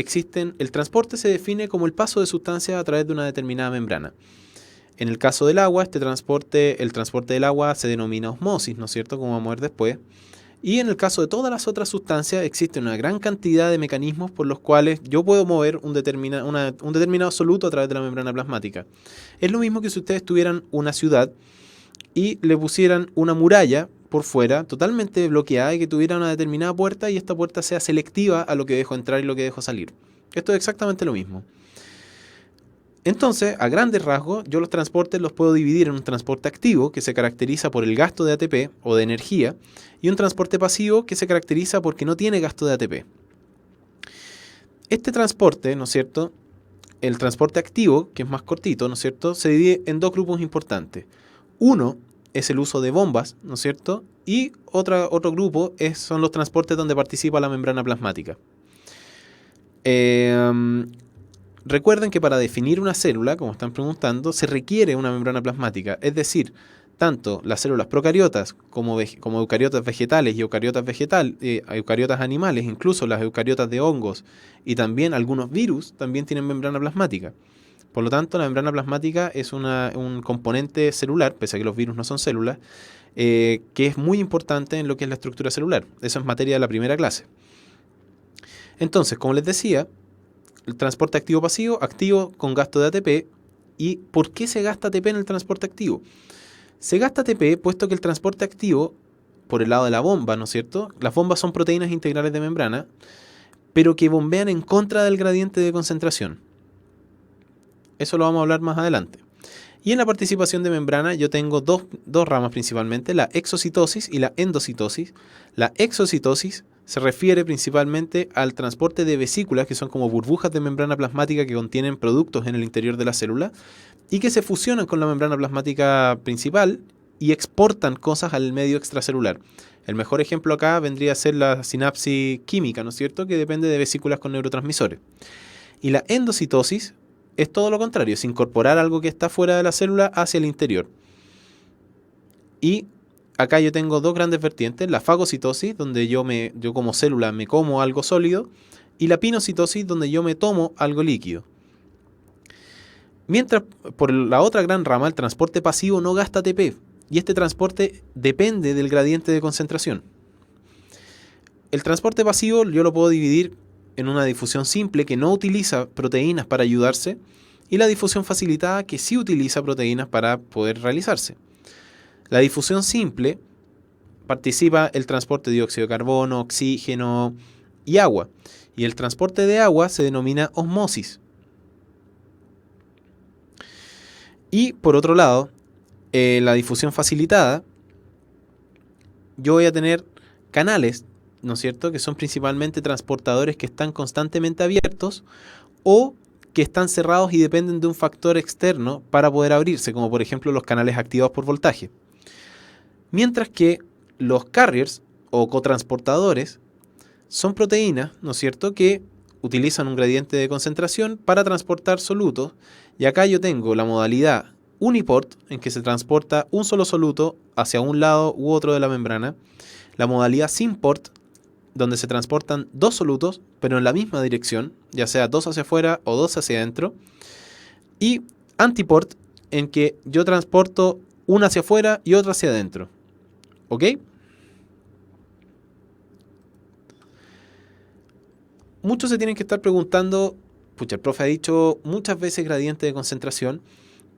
el transporte se define como el paso de sustancias a través de una determinada membrana. En el caso del agua, el transporte del agua se denomina osmosis, ¿no es cierto?, como vamos a ver después. Y en el caso de todas las otras sustancias, existe una gran cantidad de mecanismos por los cuales yo puedo mover un determinado soluto a través de la membrana plasmática. Es lo mismo que si ustedes tuvieran una ciudad y le pusieran una muralla por fuera, totalmente bloqueada, y que tuviera una determinada puerta, y esta puerta sea selectiva a lo que dejo entrar y lo que dejo salir. Esto es exactamente lo mismo. Entonces, a grandes rasgos, yo los transportes los puedo dividir en un transporte activo, que se caracteriza por el gasto de ATP o de energía, y un transporte pasivo, que se caracteriza porque no tiene gasto de ATP. Este transporte, ¿no es cierto?, el transporte activo, que es más cortito, ¿no es cierto?, se divide en dos grupos importantes. Uno es el uso de bombas, ¿no es cierto? Y otro grupo son los transportes donde participa la membrana plasmática. Recuerden que para definir una célula, como están preguntando, se requiere una membrana plasmática, es decir, tanto las células procariotas como eucariotas vegetales y eucariotas animales, incluso las eucariotas de hongos y también algunos virus también tienen membrana plasmática. Por lo tanto, la membrana plasmática es un componente celular, pese a que los virus no son células, que es muy importante en lo que es la estructura celular. Eso es materia de la primera clase. Entonces, como les decía, el transporte activo-pasivo, activo con gasto de ATP. ¿Y por qué se gasta ATP en el transporte activo? Se gasta ATP puesto que el transporte activo, por el lado de la bomba, ¿no es cierto? Las bombas son proteínas integrales de membrana, pero que bombean en contra del gradiente de concentración. Eso lo vamos a hablar más adelante. Y en la participación de membrana yo tengo dos ramas principalmente, la exocitosis y la endocitosis. La exocitosis se refiere principalmente al transporte de vesículas, que son como burbujas de membrana plasmática que contienen productos en el interior de la célula y que se fusionan con la membrana plasmática principal y exportan cosas al medio extracelular. El mejor ejemplo acá vendría a ser la sinapsis química, ¿no es cierto?, que depende de vesículas con neurotransmisores. Y la endocitosis es todo lo contrario, es incorporar algo que está fuera de la célula hacia el interior. Y acá yo tengo dos grandes vertientes, la fagocitosis, donde yo como célula me como algo sólido, y la pinocitosis, donde yo me tomo algo líquido. Mientras, por la otra gran rama, el transporte pasivo no gasta ATP, y este transporte depende del gradiente de concentración. El transporte pasivo yo lo puedo dividir en una difusión simple que no utiliza proteínas para ayudarse, y la difusión facilitada que sí utiliza proteínas para poder realizarse. La difusión simple participa el transporte de dióxido de carbono, oxígeno y agua. Y el transporte de agua se denomina osmosis. Y por otro lado, la difusión facilitada, yo voy a tener canales, ¿no es cierto?, que son principalmente transportadores que están constantemente abiertos o que están cerrados y dependen de un factor externo para poder abrirse, como por ejemplo los canales activados por voltaje. Mientras que los carriers o cotransportadores son proteínas, ¿no es cierto?, que utilizan un gradiente de concentración para transportar solutos. Y acá yo tengo la modalidad uniport, en que se transporta un solo soluto hacia un lado u otro de la membrana. La modalidad symport, donde se transportan dos solutos, pero en la misma dirección, ya sea dos hacia afuera o dos hacia adentro. Y antiport, en que yo transporto una hacia afuera y otra hacia adentro. ¿Ok? Muchos se tienen que estar preguntando, pucha, el profe ha dicho muchas veces gradiente de concentración,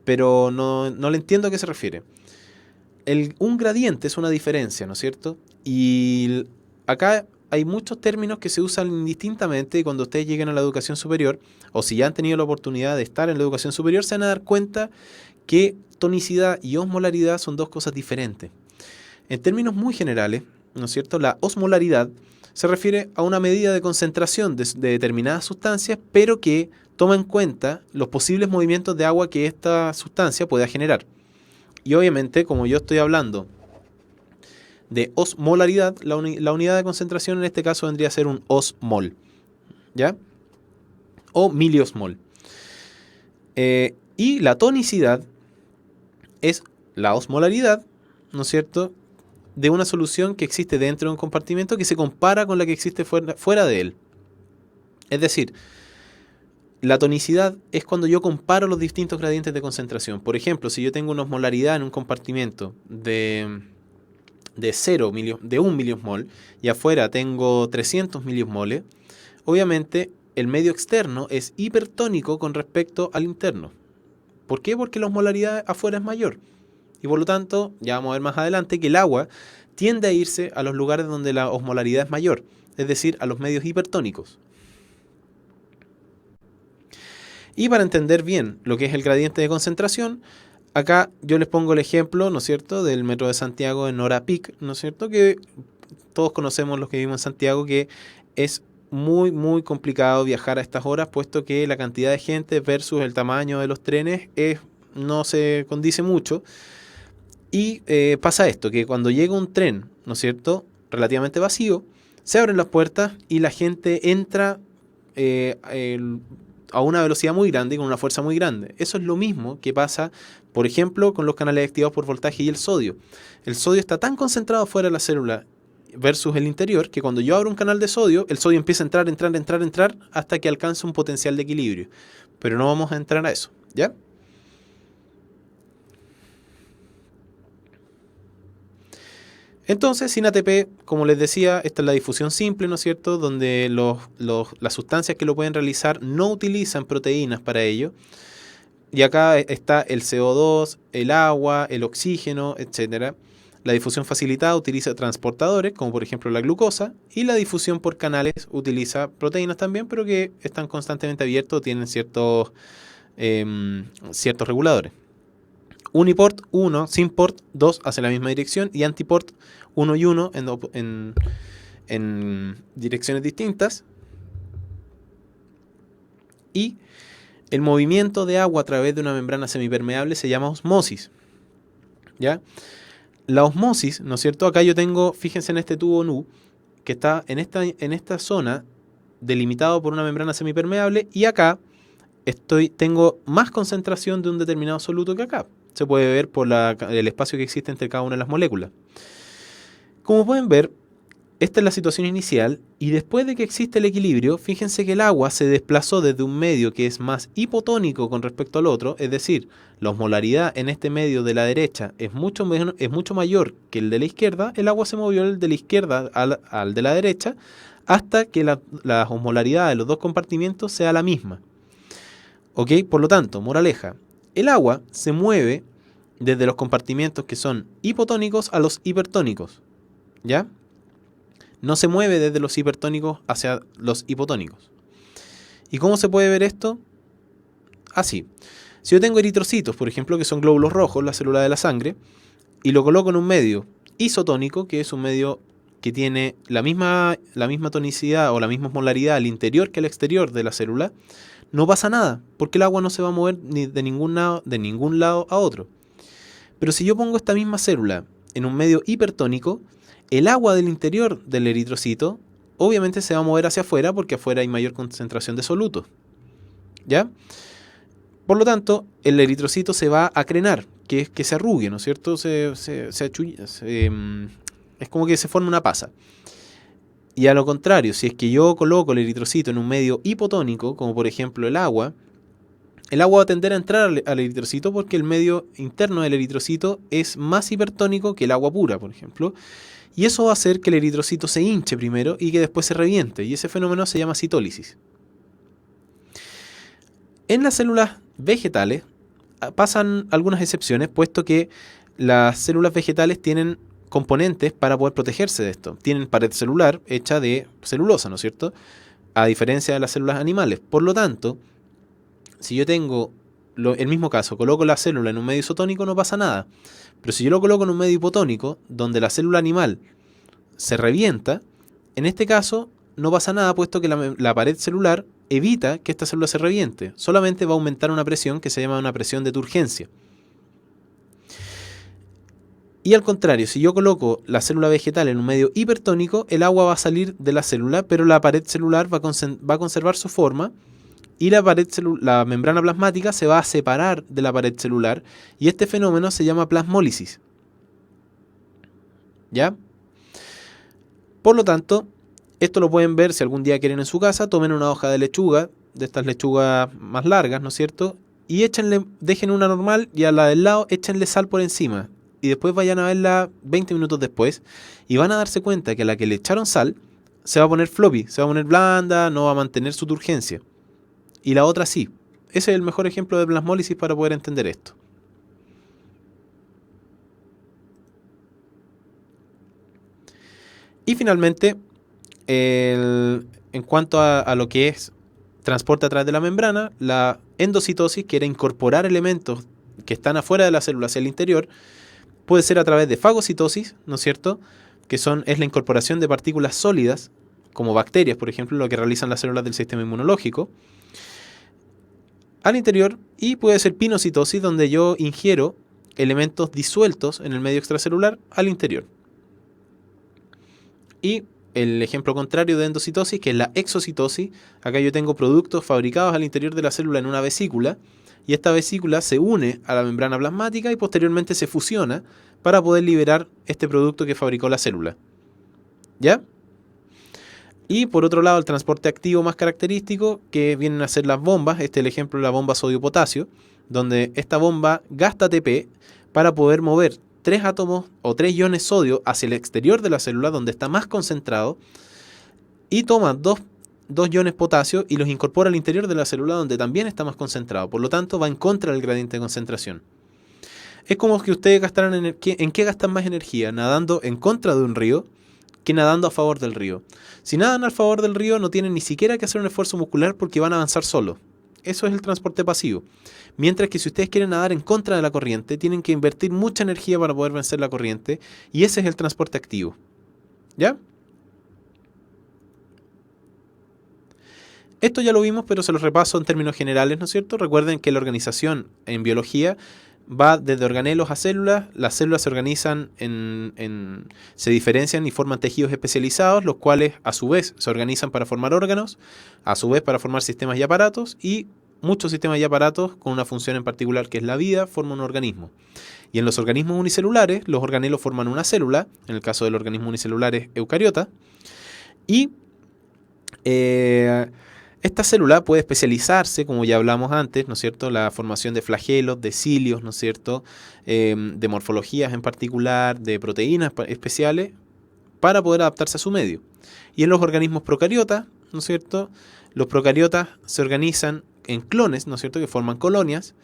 pero no le entiendo a qué se refiere. Un gradiente es una diferencia, ¿no es cierto? Y acá hay muchos términos que se usan indistintamente y cuando ustedes lleguen a la educación superior, o si ya han tenido la oportunidad de estar en la educación superior, se van a dar cuenta que tonicidad y osmolaridad son dos cosas diferentes. En términos muy generales, ¿no es cierto?, la osmolaridad se refiere a una medida de concentración de determinadas sustancias, pero que toma en cuenta los posibles movimientos de agua que esta sustancia pueda generar. Y obviamente, como yo estoy hablando de osmolaridad, la unidad de concentración en este caso vendría a ser un osmol, ¿ya? O miliosmol. Y la tonicidad es la osmolaridad, ¿no es cierto?, de una solución que existe dentro de un compartimento que se compara con la que existe fuera de él. Es decir, la tonicidad es cuando yo comparo los distintos gradientes de concentración. Por ejemplo, si yo tengo una osmolaridad en un compartimento de 1 miliosmol y afuera tengo 300 miliosmoles, obviamente el medio externo es hipertónico con respecto al interno. ¿Por qué? Porque la osmolaridad afuera es mayor. Y por lo tanto, ya vamos a ver más adelante que el agua tiende a irse a los lugares donde la osmolaridad es mayor, es decir, a los medios hipertónicos. Y para entender bien lo que es el gradiente de concentración, acá yo les pongo el ejemplo, ¿no es cierto?, del metro de Santiago en hora peak, ¿no es cierto?, que todos conocemos los que vivimos en Santiago, que es muy, muy complicado viajar a estas horas, puesto que la cantidad de gente versus el tamaño de los trenes no se condice mucho. Y pasa esto, que cuando llega un tren, ¿no es cierto?, relativamente vacío, se abren las puertas y la gente entra a una velocidad muy grande y con una fuerza muy grande. Eso es lo mismo que pasa, por ejemplo, con los canales activados por voltaje y el sodio. El sodio está tan concentrado fuera de la célula versus el interior que cuando yo abro un canal de sodio, el sodio empieza a entrar hasta que alcanza un potencial de equilibrio. Pero no vamos a entrar a eso, ¿ya? Entonces, sin ATP, como les decía, esta es la difusión simple, ¿no es cierto?, donde las sustancias que lo pueden realizar no utilizan proteínas para ello. Y acá está el CO2, el agua, el oxígeno, etc. La difusión facilitada utiliza transportadores, como por ejemplo la glucosa, y la difusión por canales utiliza proteínas también, pero que están constantemente abiertos o tienen ciertos reguladores. Uniport 1, Symport 2 hace la misma dirección y Antiport 1 y 1 en direcciones distintas. Y el movimiento de agua a través de una membrana semipermeable se llama osmosis, ¿ya? La osmosis, ¿no es cierto? Acá yo tengo, fíjense en este tubo NU, que está en esta zona delimitado por una membrana semipermeable, y acá tengo más concentración de un determinado soluto que acá. Se puede ver por el espacio que existe entre cada una de las moléculas. Como pueden ver, esta es la situación inicial, y después de que existe el equilibrio, fíjense que el agua se desplazó desde un medio que es más hipotónico con respecto al otro, es decir, la osmolaridad en este medio de la derecha es mucho mayor que el de la izquierda. El agua se movió del de la izquierda al de la derecha hasta que la osmolaridad de los dos compartimientos sea la misma. ¿Ok? Por lo tanto, moraleja, el agua se mueve desde los compartimientos que son hipotónicos a los hipertónicos, ¿ya? No se mueve desde los hipertónicos hacia los hipotónicos. ¿Y cómo se puede ver esto? Así. Si yo tengo eritrocitos, por ejemplo, que son glóbulos rojos, la célula de la sangre, y lo coloco en un medio isotónico, que es un medio que tiene la misma tonicidad o la misma osmolaridad al interior que al exterior de la célula, no pasa nada, porque el agua no se va a mover ni de ningún lado a otro. Pero si yo pongo esta misma célula en un medio hipertónico, el agua del interior del eritrocito obviamente se va a mover hacia afuera porque afuera hay mayor concentración de solutos, ¿ya? Por lo tanto, el eritrocito se va a acrenar, que es que se arrugue, ¿no es cierto? Es como que se forma una pasa. Y a lo contrario, si es que yo coloco el eritrocito en un medio hipotónico, como por ejemplo el agua va a tender a entrar al eritrocito porque el medio interno del eritrocito es más hipertónico que el agua pura, por ejemplo. Y eso va a hacer que el eritrocito se hinche primero y que después se reviente. Y ese fenómeno se llama citólisis. En las células vegetales pasan algunas excepciones, puesto que las células vegetales tienen componentes para poder protegerse de esto. Tienen pared celular hecha de celulosa, ¿no es cierto? A diferencia de las células animales. Por lo tanto, si yo tengo el mismo caso, coloco la célula en un medio isotónico, no pasa nada. Pero si yo lo coloco en un medio hipotónico, donde la célula animal se revienta, en este caso no pasa nada, puesto que la pared celular evita que esta célula se reviente. Solamente va a aumentar una presión que se llama una presión de turgencia. Y al contrario, si yo coloco la célula vegetal en un medio hipertónico, el agua va a salir de la célula, pero la pared celular va a conservar su forma y la membrana plasmática se va a separar de la pared celular, y este fenómeno se llama plasmólisis. ¿Ya? Por lo tanto, esto lo pueden ver si algún día quieren en su casa. Tomen una hoja de lechuga, de estas lechugas más largas, ¿no es cierto? Y dejen una normal y a la del lado échenle sal por encima. Y después vayan a verla 20 minutos después y van a darse cuenta que a la que le echaron sal se va a poner floppy, se va a poner blanda, no va a mantener su turgencia. Y la otra sí. Ese es el mejor ejemplo de plasmólisis para poder entender esto. Y finalmente, en cuanto a lo que es transporte a través de la membrana, la endocitosis, que era incorporar elementos que están afuera de la célula hacia el interior, puede ser a través de fagocitosis, ¿no es cierto? Que es la incorporación de partículas sólidas, como bacterias, por ejemplo, lo que realizan las células del sistema inmunológico, al interior. Y puede ser pinocitosis, donde yo ingiero elementos disueltos en el medio extracelular al interior. Y el ejemplo contrario de endocitosis, que es la exocitosis, acá yo tengo productos fabricados al interior de la célula en una vesícula, y esta vesícula se une a la membrana plasmática y posteriormente se fusiona para poder liberar este producto que fabricó la célula. ¿Ya? Y por otro lado, el transporte activo más característico, que vienen a ser las bombas. Este es el ejemplo de la bomba sodio-potasio, donde esta bomba gasta ATP para poder mover 3 átomos o 3 iones sodio hacia el exterior de la célula, donde está más concentrado, y toma dos iones potasio y los incorpora al interior de la célula, donde también está más concentrado. Por lo tanto, va en contra del gradiente de concentración. Es como que ustedes gastaran ¿en qué gastan más energía? ¿Nadando en contra de un río que nadando a favor del río? Si nadan a favor del río, no tienen ni siquiera que hacer un esfuerzo muscular porque van a avanzar solos. Eso es el transporte pasivo. Mientras que si ustedes quieren nadar en contra de la corriente, tienen que invertir mucha energía para poder vencer la corriente, y ese es el transporte activo. ¿Ya? Esto ya lo vimos, pero se los repaso en términos generales, ¿no es cierto? Recuerden que la organización en biología va desde organelos a células. Las células se organizan se diferencian y forman tejidos especializados, los cuales a su vez se organizan para formar órganos, a su vez para formar sistemas y aparatos, y muchos sistemas y aparatos con una función en particular que es la vida forman un organismo. Y en los organismos unicelulares, los organelos forman una célula, en el caso del organismo unicelular es eucariota, y esta célula puede especializarse, como ya hablamos antes, ¿no es cierto? La formación de flagelos, de cilios, ¿no es cierto? De morfologías en particular, de proteínas especiales, para poder adaptarse a su medio. Y en los organismos procariotas, ¿no es cierto? Los procariotas se organizan en clones, ¿no es cierto?, que forman colonias,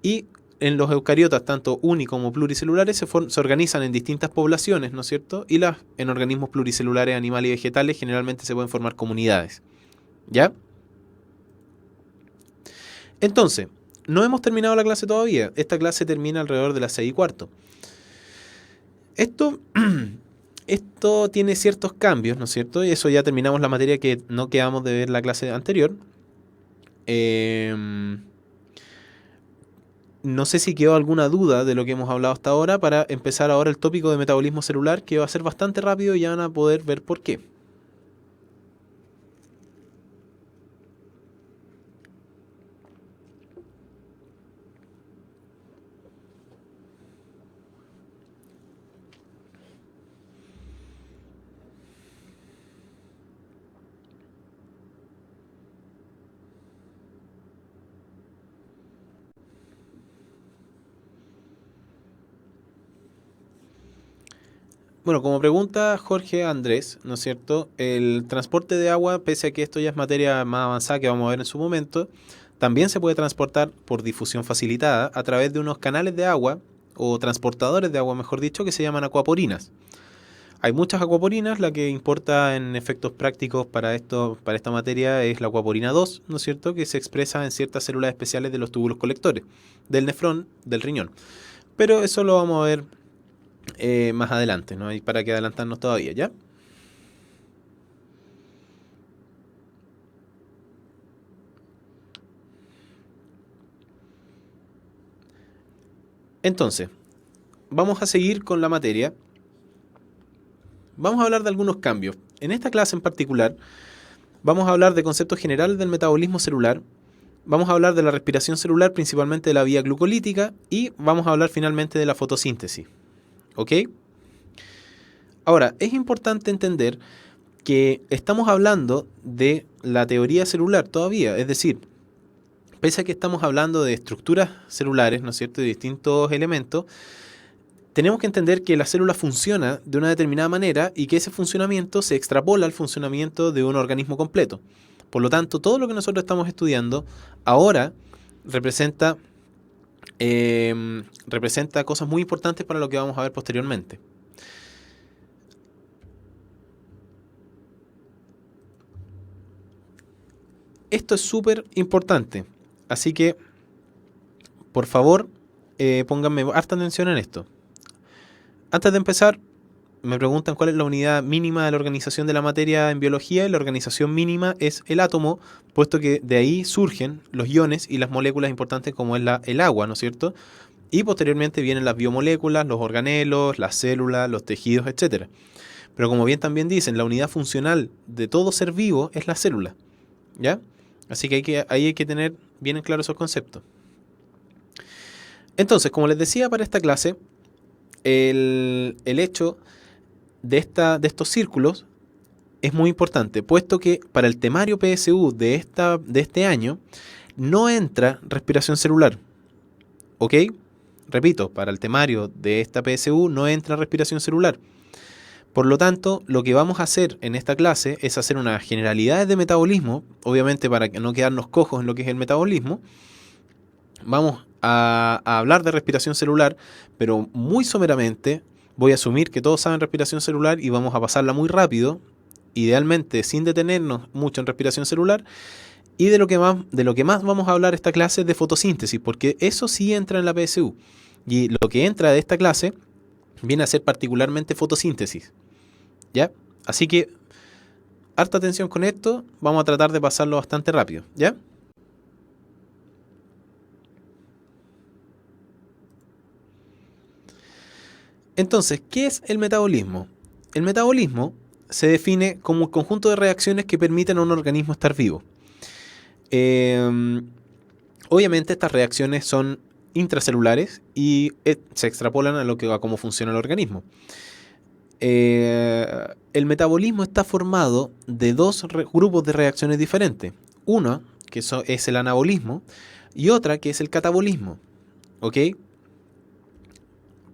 y en los eucariotas, tanto uni como pluricelulares, se organizan en distintas poblaciones, ¿no es cierto? Y en organismos pluricelulares, animales y vegetales, generalmente se pueden formar comunidades. ¿Ya? Entonces, no hemos terminado la clase todavía. Esta clase termina alrededor de las 6:15. Esto tiene ciertos cambios, ¿no es cierto? Y eso ya terminamos la materia que no quedamos de ver la clase anterior. No sé si quedó alguna duda de lo que hemos hablado hasta ahora para empezar ahora el tópico de metabolismo celular, que va a ser bastante rápido y ya van a poder ver por qué. Bueno, como pregunta Jorge Andrés, ¿no es cierto? El transporte de agua, pese a que esto ya es materia más avanzada que vamos a ver en su momento, también se puede transportar por difusión facilitada a través de unos canales de agua, o transportadores de agua, mejor dicho, que se llaman acuaporinas. Hay muchas acuaporinas, la que importa en efectos prácticos para esta materia es la acuaporina 2, ¿no es cierto?, que se expresa en ciertas células especiales de los túbulos colectores, del nefrón, del riñón. Pero eso lo vamos a ver más adelante, no hay para qué adelantarnos todavía, ¿ya? Entonces, vamos a seguir con la materia. Vamos a hablar de algunos cambios. En esta clase en particular, vamos a hablar de conceptos generales del metabolismo celular. Vamos a hablar de la respiración celular, principalmente de la vía glucolítica, y vamos a hablar finalmente de la fotosíntesis. ¿Ok? Ahora, es importante entender que estamos hablando de la teoría celular todavía, es decir, pese a que estamos hablando de estructuras celulares, ¿no es cierto?, de distintos elementos, tenemos que entender que la célula funciona de una determinada manera y que ese funcionamiento se extrapola al funcionamiento de un organismo completo. Por lo tanto, todo lo que nosotros estamos estudiando ahora representa cosas muy importantes para lo que vamos a ver posteriormente. Esto es súper importante, así que, por favor, pónganme harta atención en esto. Antes de empezar, me preguntan cuál es la unidad mínima de la organización de la materia en biología, y la organización mínima es el átomo, puesto que de ahí surgen los iones y las moléculas importantes como es el agua, ¿no es cierto? Y posteriormente vienen las biomoléculas, los organelos, las células, los tejidos, etc. Pero como bien también dicen, la unidad funcional de todo ser vivo es la célula, ¿ya? Así que ahí hay que tener bien en claro esos conceptos. Entonces, como les decía para esta clase, el hecho de estos círculos es muy importante, puesto que para el temario PSU de este año no entra respiración celular. ¿Ok? Repito, para el temario de esta PSU no entra respiración celular. Por lo tanto, lo que vamos a hacer en esta clase es hacer unas generalidades de metabolismo, obviamente para no quedarnos cojos en lo que es el metabolismo. Vamos a hablar de respiración celular, pero muy someramente. Voy a asumir que todos saben respiración celular y vamos a pasarla muy rápido, idealmente sin detenernos mucho en respiración celular. Y de lo que más vamos a hablar esta clase es de fotosíntesis, porque eso sí entra en la PSU. Y lo que entra de esta clase viene a ser particularmente fotosíntesis, ¿ya? Así que, harta atención con esto, vamos a tratar de pasarlo bastante rápido, ¿ya? Entonces, ¿qué es el metabolismo? El metabolismo se define como un conjunto de reacciones que permiten a un organismo estar vivo. Obviamente estas reacciones son intracelulares y se extrapolan a cómo funciona el organismo. El metabolismo está formado de dos grupos de reacciones diferentes. Una, que es el anabolismo, y otra, que es el catabolismo. ¿Ok?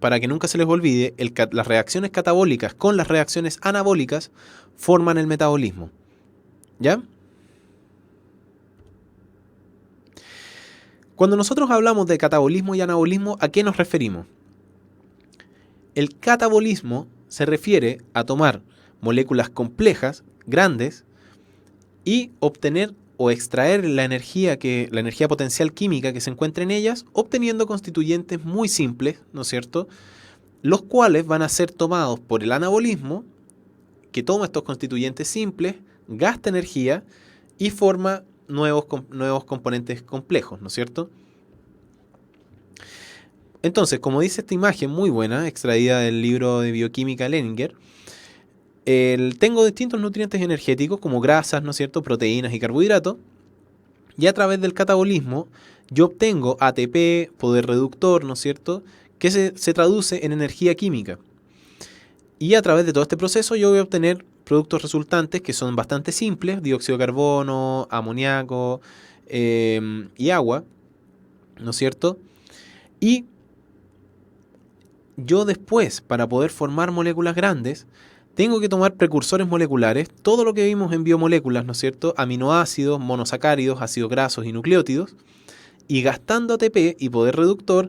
Para que nunca se les olvide, las reacciones catabólicas con las reacciones anabólicas forman el metabolismo. ¿Ya? Cuando nosotros hablamos de catabolismo y anabolismo, ¿a qué nos referimos? El catabolismo se refiere a tomar moléculas complejas, grandes, y obtener o extraer la energía potencial química que se encuentra en ellas, obteniendo constituyentes muy simples, ¿no es cierto?, los cuales van a ser tomados por el anabolismo, que toma estos constituyentes simples, gasta energía y forma nuevos componentes complejos, ¿no es cierto? Entonces, como dice esta imagen muy buena, extraída del libro de bioquímica Leninger, tengo distintos nutrientes energéticos como grasas, ¿no es cierto?, proteínas y carbohidratos, y a través del catabolismo yo obtengo ATP, poder reductor, ¿no es cierto?, que se traduce en energía química. Y a través de todo este proceso yo voy a obtener productos resultantes que son bastante simples: dióxido de carbono, amoníaco y agua, ¿no es cierto? Y yo después, para poder formar moléculas grandes, tengo que tomar precursores moleculares, todo lo que vimos en biomoléculas, ¿no es cierto?, aminoácidos, monosacáridos, ácidos grasos y nucleótidos, y gastando ATP y poder reductor,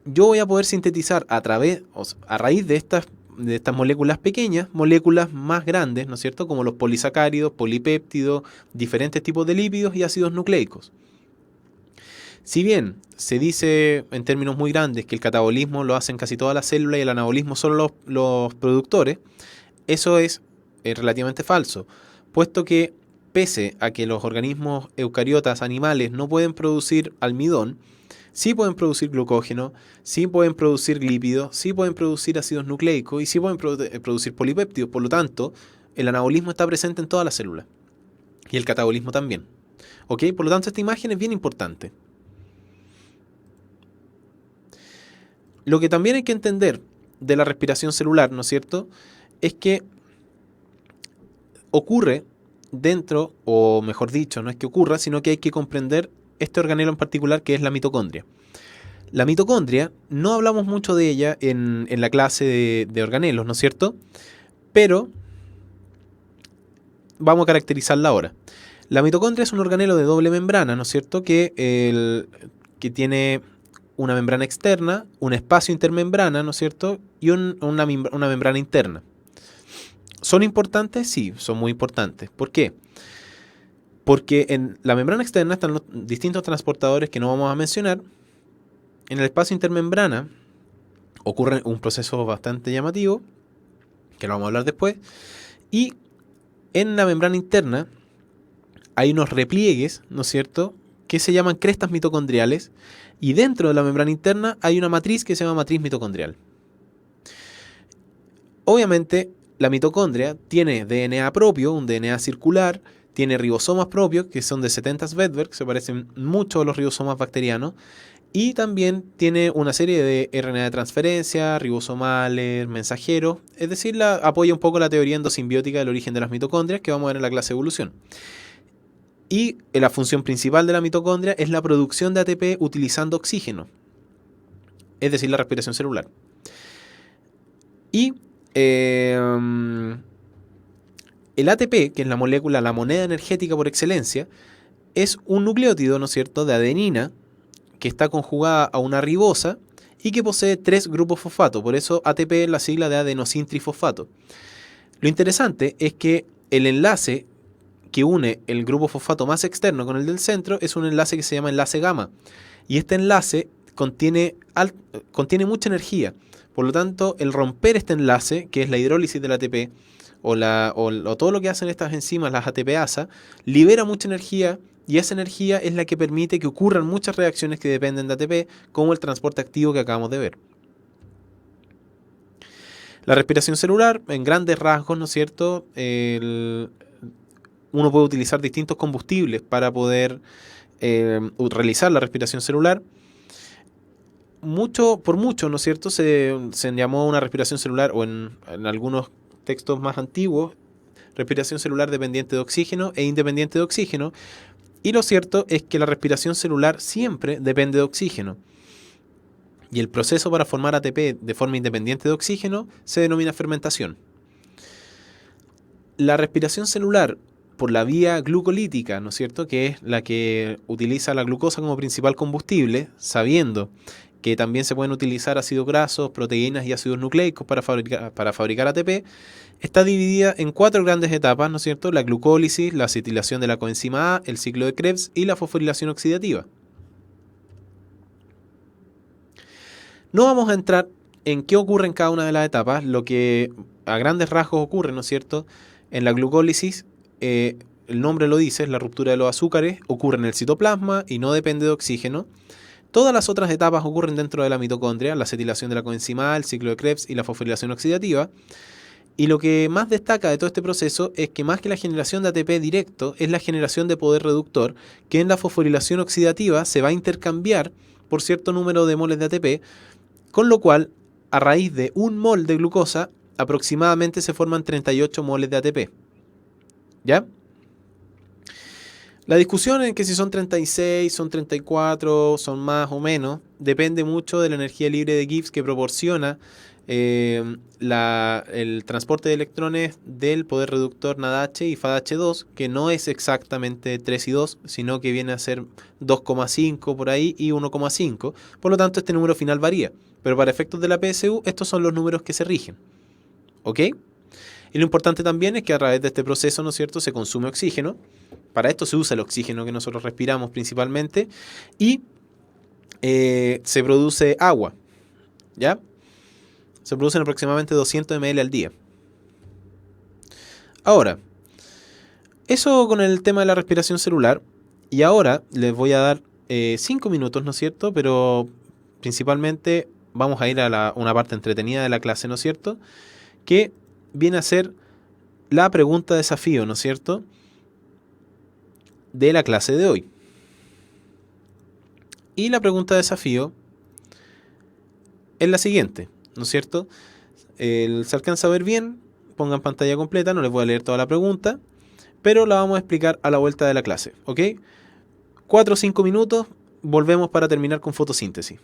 yo voy a poder sintetizar a raíz de estas moléculas pequeñas, moléculas más grandes, ¿no es cierto?, como los polisacáridos, polipéptidos, diferentes tipos de lípidos y ácidos nucleicos. Si bien se dice en términos muy grandes que el catabolismo lo hacen casi todas las células y el anabolismo solo los productores, eso es relativamente falso, puesto que pese a que los organismos eucariotas animales no pueden producir almidón, sí pueden producir glucógeno, sí pueden producir lípidos, sí pueden producir ácidos nucleicos y sí pueden producir polipéptidos. Por lo tanto, el anabolismo está presente en todas las células y el catabolismo también. ¿Ok? Por lo tanto, esta imagen es bien importante. Lo que también hay que entender de la respiración celular, ¿no es cierto?, es que ocurre dentro, o mejor dicho, no es que ocurra, sino que hay que comprender este organelo en particular, que es la mitocondria. La mitocondria, no hablamos mucho de ella en la clase de organelos, ¿no es cierto?, pero vamos a caracterizarla ahora. La mitocondria es un organelo de doble membrana, ¿no es cierto?, que tiene una membrana externa, un espacio intermembrana, ¿no es cierto?, y una membrana interna. ¿Son importantes? Sí, son muy importantes. ¿Por qué? Porque en la membrana externa están los distintos transportadores que no vamos a mencionar. En el espacio intermembrana ocurre un proceso bastante llamativo, que lo vamos a hablar después. Y en la membrana interna hay unos repliegues, ¿no es cierto?, que se llaman crestas mitocondriales, y dentro de la membrana interna hay una matriz que se llama matriz mitocondrial. Obviamente, la mitocondria tiene DNA propio, un DNA circular, tiene ribosomas propios, que son de 70 Svedberg, se parecen mucho a los ribosomas bacterianos, y también tiene una serie de RNA de transferencia, ribosomales, mensajeros, es decir, apoya un poco la teoría endosimbiótica del origen de las mitocondrias que vamos a ver en la clase de evolución. Y la función principal de la mitocondria es la producción de ATP utilizando oxígeno, es decir, la respiración celular. Y el ATP, que es la molécula, la moneda energética por excelencia, es un nucleótido, ¿no es cierto?, de adenina, que está conjugada a una ribosa y que posee 3 grupos fosfato. Por eso ATP es la sigla de adenosintrifosfato. Lo interesante es que el enlace que une el grupo fosfato más externo con el del centro es un enlace que se llama enlace gamma. Y este enlace contiene mucha energía. Por lo tanto, el romper este enlace, que es la hidrólisis del ATP, o todo lo que hacen estas enzimas, las ATPasa, libera mucha energía, y esa energía es la que permite que ocurran muchas reacciones que dependen de ATP, como el transporte activo que acabamos de ver. La respiración celular, en grandes rasgos, ¿no es cierto? Uno puede utilizar distintos combustibles para poder realizar la respiración celular. Por mucho, ¿no es cierto? Se llamó una respiración celular, o en algunos textos más antiguos, respiración celular dependiente de oxígeno e independiente de oxígeno. Y lo cierto es que la respiración celular siempre depende de oxígeno. Y el proceso para formar ATP de forma independiente de oxígeno se denomina fermentación. La respiración celular por la vía glucolítica, ¿no es cierto?, que es la que utiliza la glucosa como principal combustible, sabiendo que también se pueden utilizar ácidos grasos, proteínas y ácidos nucleicos para fabricar ATP, está dividida en 4 grandes etapas, ¿no es cierto? La glucólisis, la acetilación de la coenzima A, el ciclo de Krebs y la fosforilación oxidativa. No vamos a entrar en qué ocurre en cada una de las etapas. Lo que a grandes rasgos ocurre, ¿no es cierto? En la glucólisis, el nombre lo dice, es la ruptura de los azúcares, ocurre en el citoplasma y no depende de oxígeno. Todas las otras etapas ocurren dentro de la mitocondria, la acetilación de la coenzima A, el ciclo de Krebs y la fosforilación oxidativa. Y lo que más destaca de todo este proceso es que más que la generación de ATP directo, es la generación de poder reductor, que en la fosforilación oxidativa se va a intercambiar por cierto número de moles de ATP, con lo cual, a raíz de 1 mol de glucosa, aproximadamente se forman 38 moles de ATP. ¿Ya? La discusión en que si son 36, son 34, son más o menos, depende mucho de la energía libre de Gibbs que proporciona el transporte de electrones del poder reductor NADH y FADH2, que no es exactamente 3 y 2, sino que viene a ser 2,5 por ahí y 1,5. Por lo tanto, este número final varía. Pero para efectos de la PSU, estos son los números que se rigen. ¿Ok? Y lo importante también es que a través de este proceso, ¿no es cierto?, se consume oxígeno. Para esto se usa el oxígeno que nosotros respiramos principalmente. Y se produce agua. ¿Ya? Se producen aproximadamente 200 ml al día. Ahora, eso con el tema de la respiración celular. Y ahora les voy a dar 5 minutos, ¿no es cierto? Pero principalmente vamos a ir a una parte entretenida de la clase, ¿no es cierto?, que viene a ser la pregunta desafío, ¿no es cierto?, de la clase de hoy. Y la pregunta desafío es la siguiente, ¿no es cierto? ¿Se alcanza a ver bien? Pongan pantalla completa, no les voy a leer toda la pregunta, pero la vamos a explicar a la vuelta de la clase, ¿ok? 4 o 5 minutos, volvemos para terminar con fotosíntesis.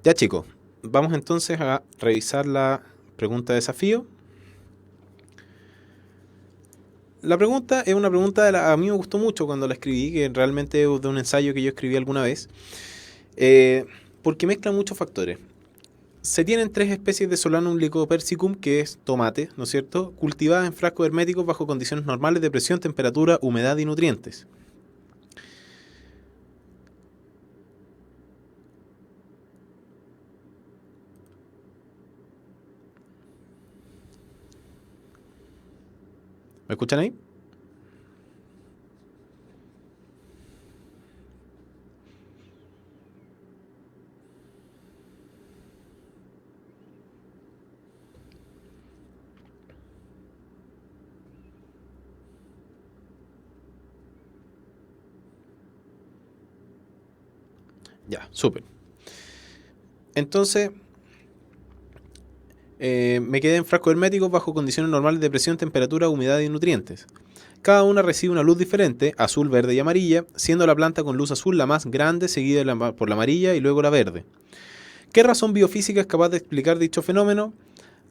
Ya chicos, vamos entonces a revisar la pregunta de desafío. La pregunta es una pregunta a mí me gustó mucho cuando la escribí, que realmente es de un ensayo que yo escribí alguna vez, porque mezcla muchos factores. Se tienen 3 especies de Solanum lycopersicum, que es tomate, ¿no es cierto?, cultivadas en frascos herméticos bajo condiciones normales de presión, temperatura, humedad y nutrientes. ¿Me escuchan ahí? Ya, súper. Entonces, me quedé en frascos herméticos bajo condiciones normales de presión, temperatura, humedad y nutrientes. Cada una recibe una luz diferente, azul, verde y amarilla, siendo la planta con luz azul la más grande, seguida por la amarilla y luego la verde. ¿Qué razón biofísica es capaz de explicar dicho fenómeno?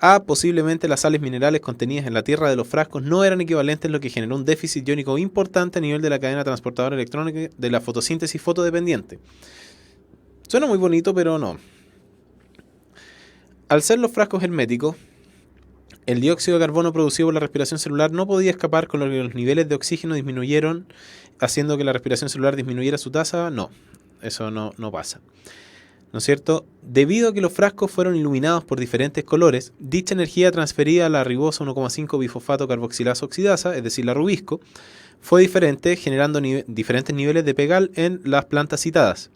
A. Posiblemente las sales minerales contenidas en la tierra de los frascos no eran equivalentes, lo que generó un déficit iónico importante a nivel de la cadena transportadora electrónica de la fotosíntesis fotodependiente. Suena muy bonito, pero no. Al ser los frascos herméticos, el dióxido de carbono producido por la respiración celular no podía escapar, con lo que los niveles de oxígeno disminuyeron, haciendo que la respiración celular disminuyera su tasa. No, eso no pasa. ¿No es cierto? Debido a que los frascos fueron iluminados por diferentes colores, dicha energía transferida a la ribosa 1,5 bifosfato carboxilasa oxidasa, es decir, la rubisco, fue diferente, generando diferentes niveles de Pegal en las plantas citadas.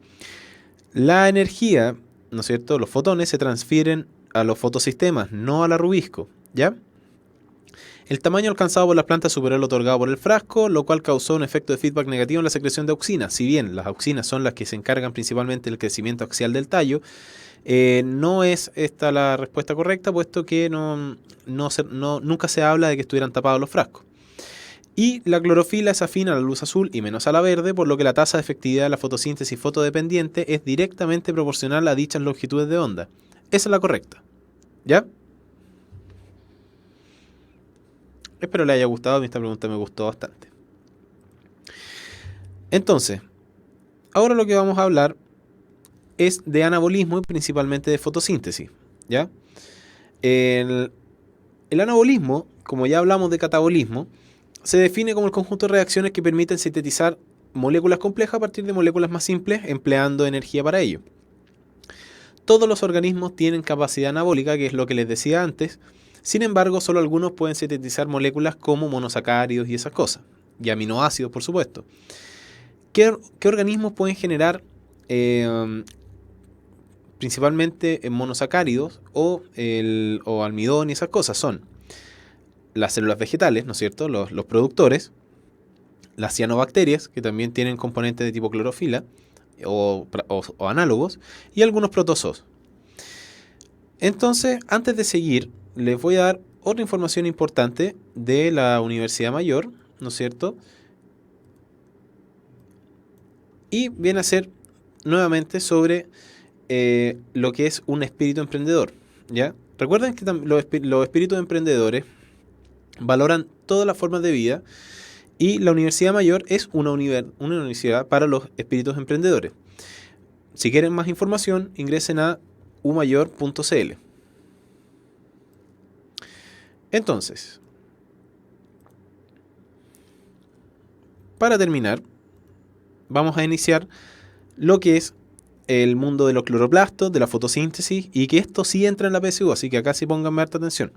La energía, ¿no es cierto?, los fotones se transfieren a los fotosistemas, no a la rubisco, ¿ya? El tamaño alcanzado por las plantas superó el otorgado por el frasco, lo cual causó un efecto de feedback negativo en la secreción de auxinas. Si bien las auxinas son las que se encargan principalmente del crecimiento axial del tallo, no es esta la respuesta correcta, puesto que nunca se habla de que estuvieran tapados los frascos. Y la clorofila es afín a la luz azul y menos a la verde, por lo que la tasa de efectividad de la fotosíntesis fotodependiente es directamente proporcional a dichas longitudes de onda. Esa es la correcta, ¿ya? Espero le haya gustado, a mí esta pregunta me gustó bastante. Entonces, ahora lo que vamos a hablar es de anabolismo y principalmente de fotosíntesis, ¿ya? El anabolismo, como ya hablamos de catabolismo, se define como el conjunto de reacciones que permiten sintetizar moléculas complejas a partir de moléculas más simples, empleando energía para ello. Todos los organismos tienen capacidad anabólica, que es lo que les decía antes. Sin embargo, solo algunos pueden sintetizar moléculas como monosacáridos y esas cosas, y aminoácidos, por supuesto. ¿Qué organismos pueden generar principalmente monosacáridos o almidón y esas cosas? Son las células vegetales, ¿no es cierto?, los productores, las cianobacterias, que también tienen componentes de tipo clorofila o análogos, y algunos protozoos. Entonces, antes de seguir, les voy a dar otra información importante de la Universidad Mayor, ¿no es cierto? Y viene a ser nuevamente sobre lo que es un espíritu emprendedor, ¿ya? Recuerden que los espíritus emprendedores valoran todas las formas de vida, y la Universidad Mayor es una universidad para los espíritus emprendedores. Si quieren más información, ingresen a umayor.cl. Entonces, para terminar, vamos a iniciar lo que es el mundo de los cloroplastos, de la fotosíntesis, y que esto sí entra en la PSU, así que acá sí pónganme harta atención.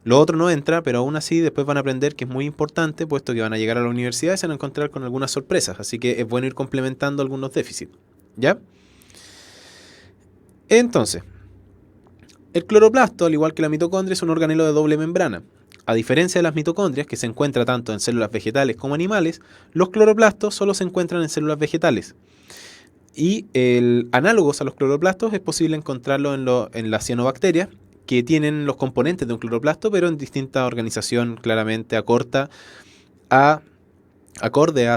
Lo otro no entra, pero aún así después van a aprender que es muy importante, puesto que van a llegar a la universidad y se van a encontrar con algunas sorpresas, así que es bueno ir complementando algunos déficits, ¿ya? Entonces, el cloroplasto, al igual que la mitocondria, es un organelo de doble membrana. A diferencia de las mitocondrias, que se encuentra tanto en células vegetales como animales, los cloroplastos solo se encuentran en células vegetales. Y análogos a los cloroplastos es posible encontrarlo en las cianobacterias, que tienen los componentes de un cloroplasto, pero en distinta organización, claramente acorde a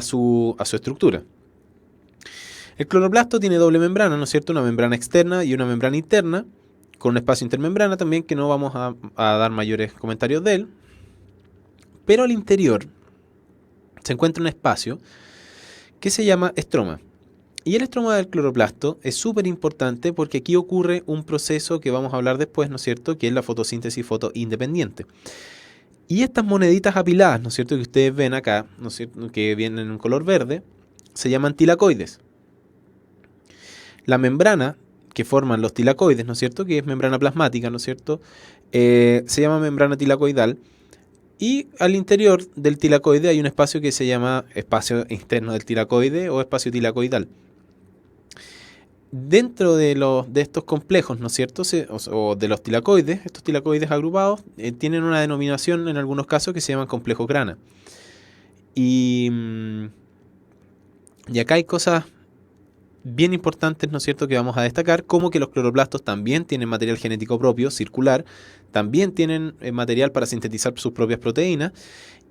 su estructura. El cloroplasto tiene doble membrana, ¿no es cierto? Una membrana externa y una membrana interna, con un espacio intermembrana también, que no vamos a dar mayores comentarios de él. Pero al interior se encuentra un espacio que se llama estroma. Y el estroma del cloroplasto es súper importante porque aquí ocurre un proceso que vamos a hablar después, ¿no es cierto?, que es la fotosíntesis fotoindependiente. Y estas moneditas apiladas, ¿no es cierto?, que ustedes ven acá, ¿no es cierto?, que vienen en un color verde, se llaman tilacoides. La membrana que forman los tilacoides, ¿no es cierto?, que es membrana plasmática, ¿no es cierto?, se llama membrana tilacoidal. Y al interior del tilacoide hay un espacio que se llama espacio interno del tilacoide o espacio tilacoidal. Dentro de estos complejos, ¿no es cierto?, o de los tilacoides, estos tilacoides agrupados tienen una denominación en algunos casos que se llaman complejos grana. Y acá hay cosas bien importantes, ¿no es cierto?, que vamos a destacar, como que los cloroplastos también tienen material genético propio, circular, también tienen material para sintetizar sus propias proteínas,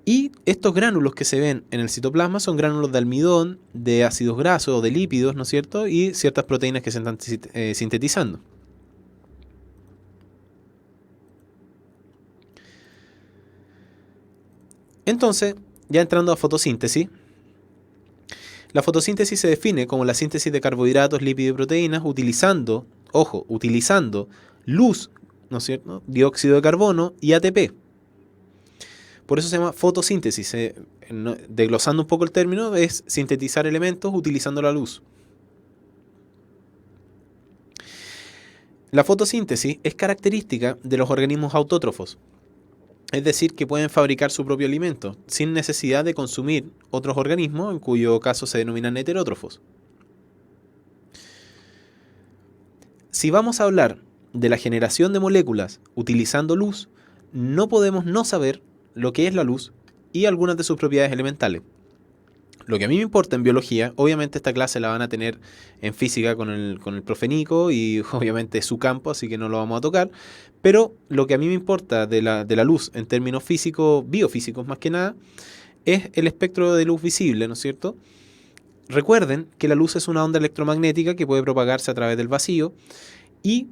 y estos gránulos que se ven en el citoplasma son gránulos de almidón, de ácidos grasos o de lípidos, ¿no es cierto?, y ciertas proteínas que se están sintetizando. Entonces, ya entrando a fotosíntesis, la fotosíntesis se define como la síntesis de carbohidratos, lípidos y proteínas utilizando, ojo, utilizando luz, ¿no es cierto?, dióxido de carbono y ATP. Por eso se llama fotosíntesis. Desglosando un poco el término, es sintetizar elementos utilizando la luz. La fotosíntesis es característica de los organismos autótrofos, es decir, que pueden fabricar su propio alimento sin necesidad de consumir otros organismos, en cuyo caso se denominan heterótrofos. Si vamos a hablar de la generación de moléculas utilizando luz, no podemos no saber lo que es la luz y algunas de sus propiedades elementales. Lo que a mí me importa en biología, obviamente esta clase la van a tener en física con el profe Nico y obviamente es su campo, así que no lo vamos a tocar, pero lo que a mí me importa de la luz en términos físicos, biofísicos más que nada, es el espectro de luz visible, ¿no es cierto? Recuerden que la luz es una onda electromagnética que puede propagarse a través del vacío y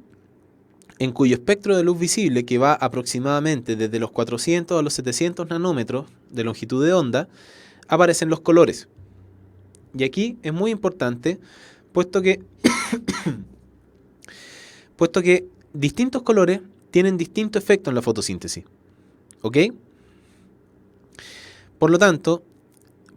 en cuyo espectro de luz visible, que va aproximadamente desde los 400 a los 700 nanómetros de longitud de onda, aparecen los colores. Y aquí es muy importante, puesto que distintos colores tienen distinto efecto en la fotosíntesis. ¿Ok? Por lo tanto,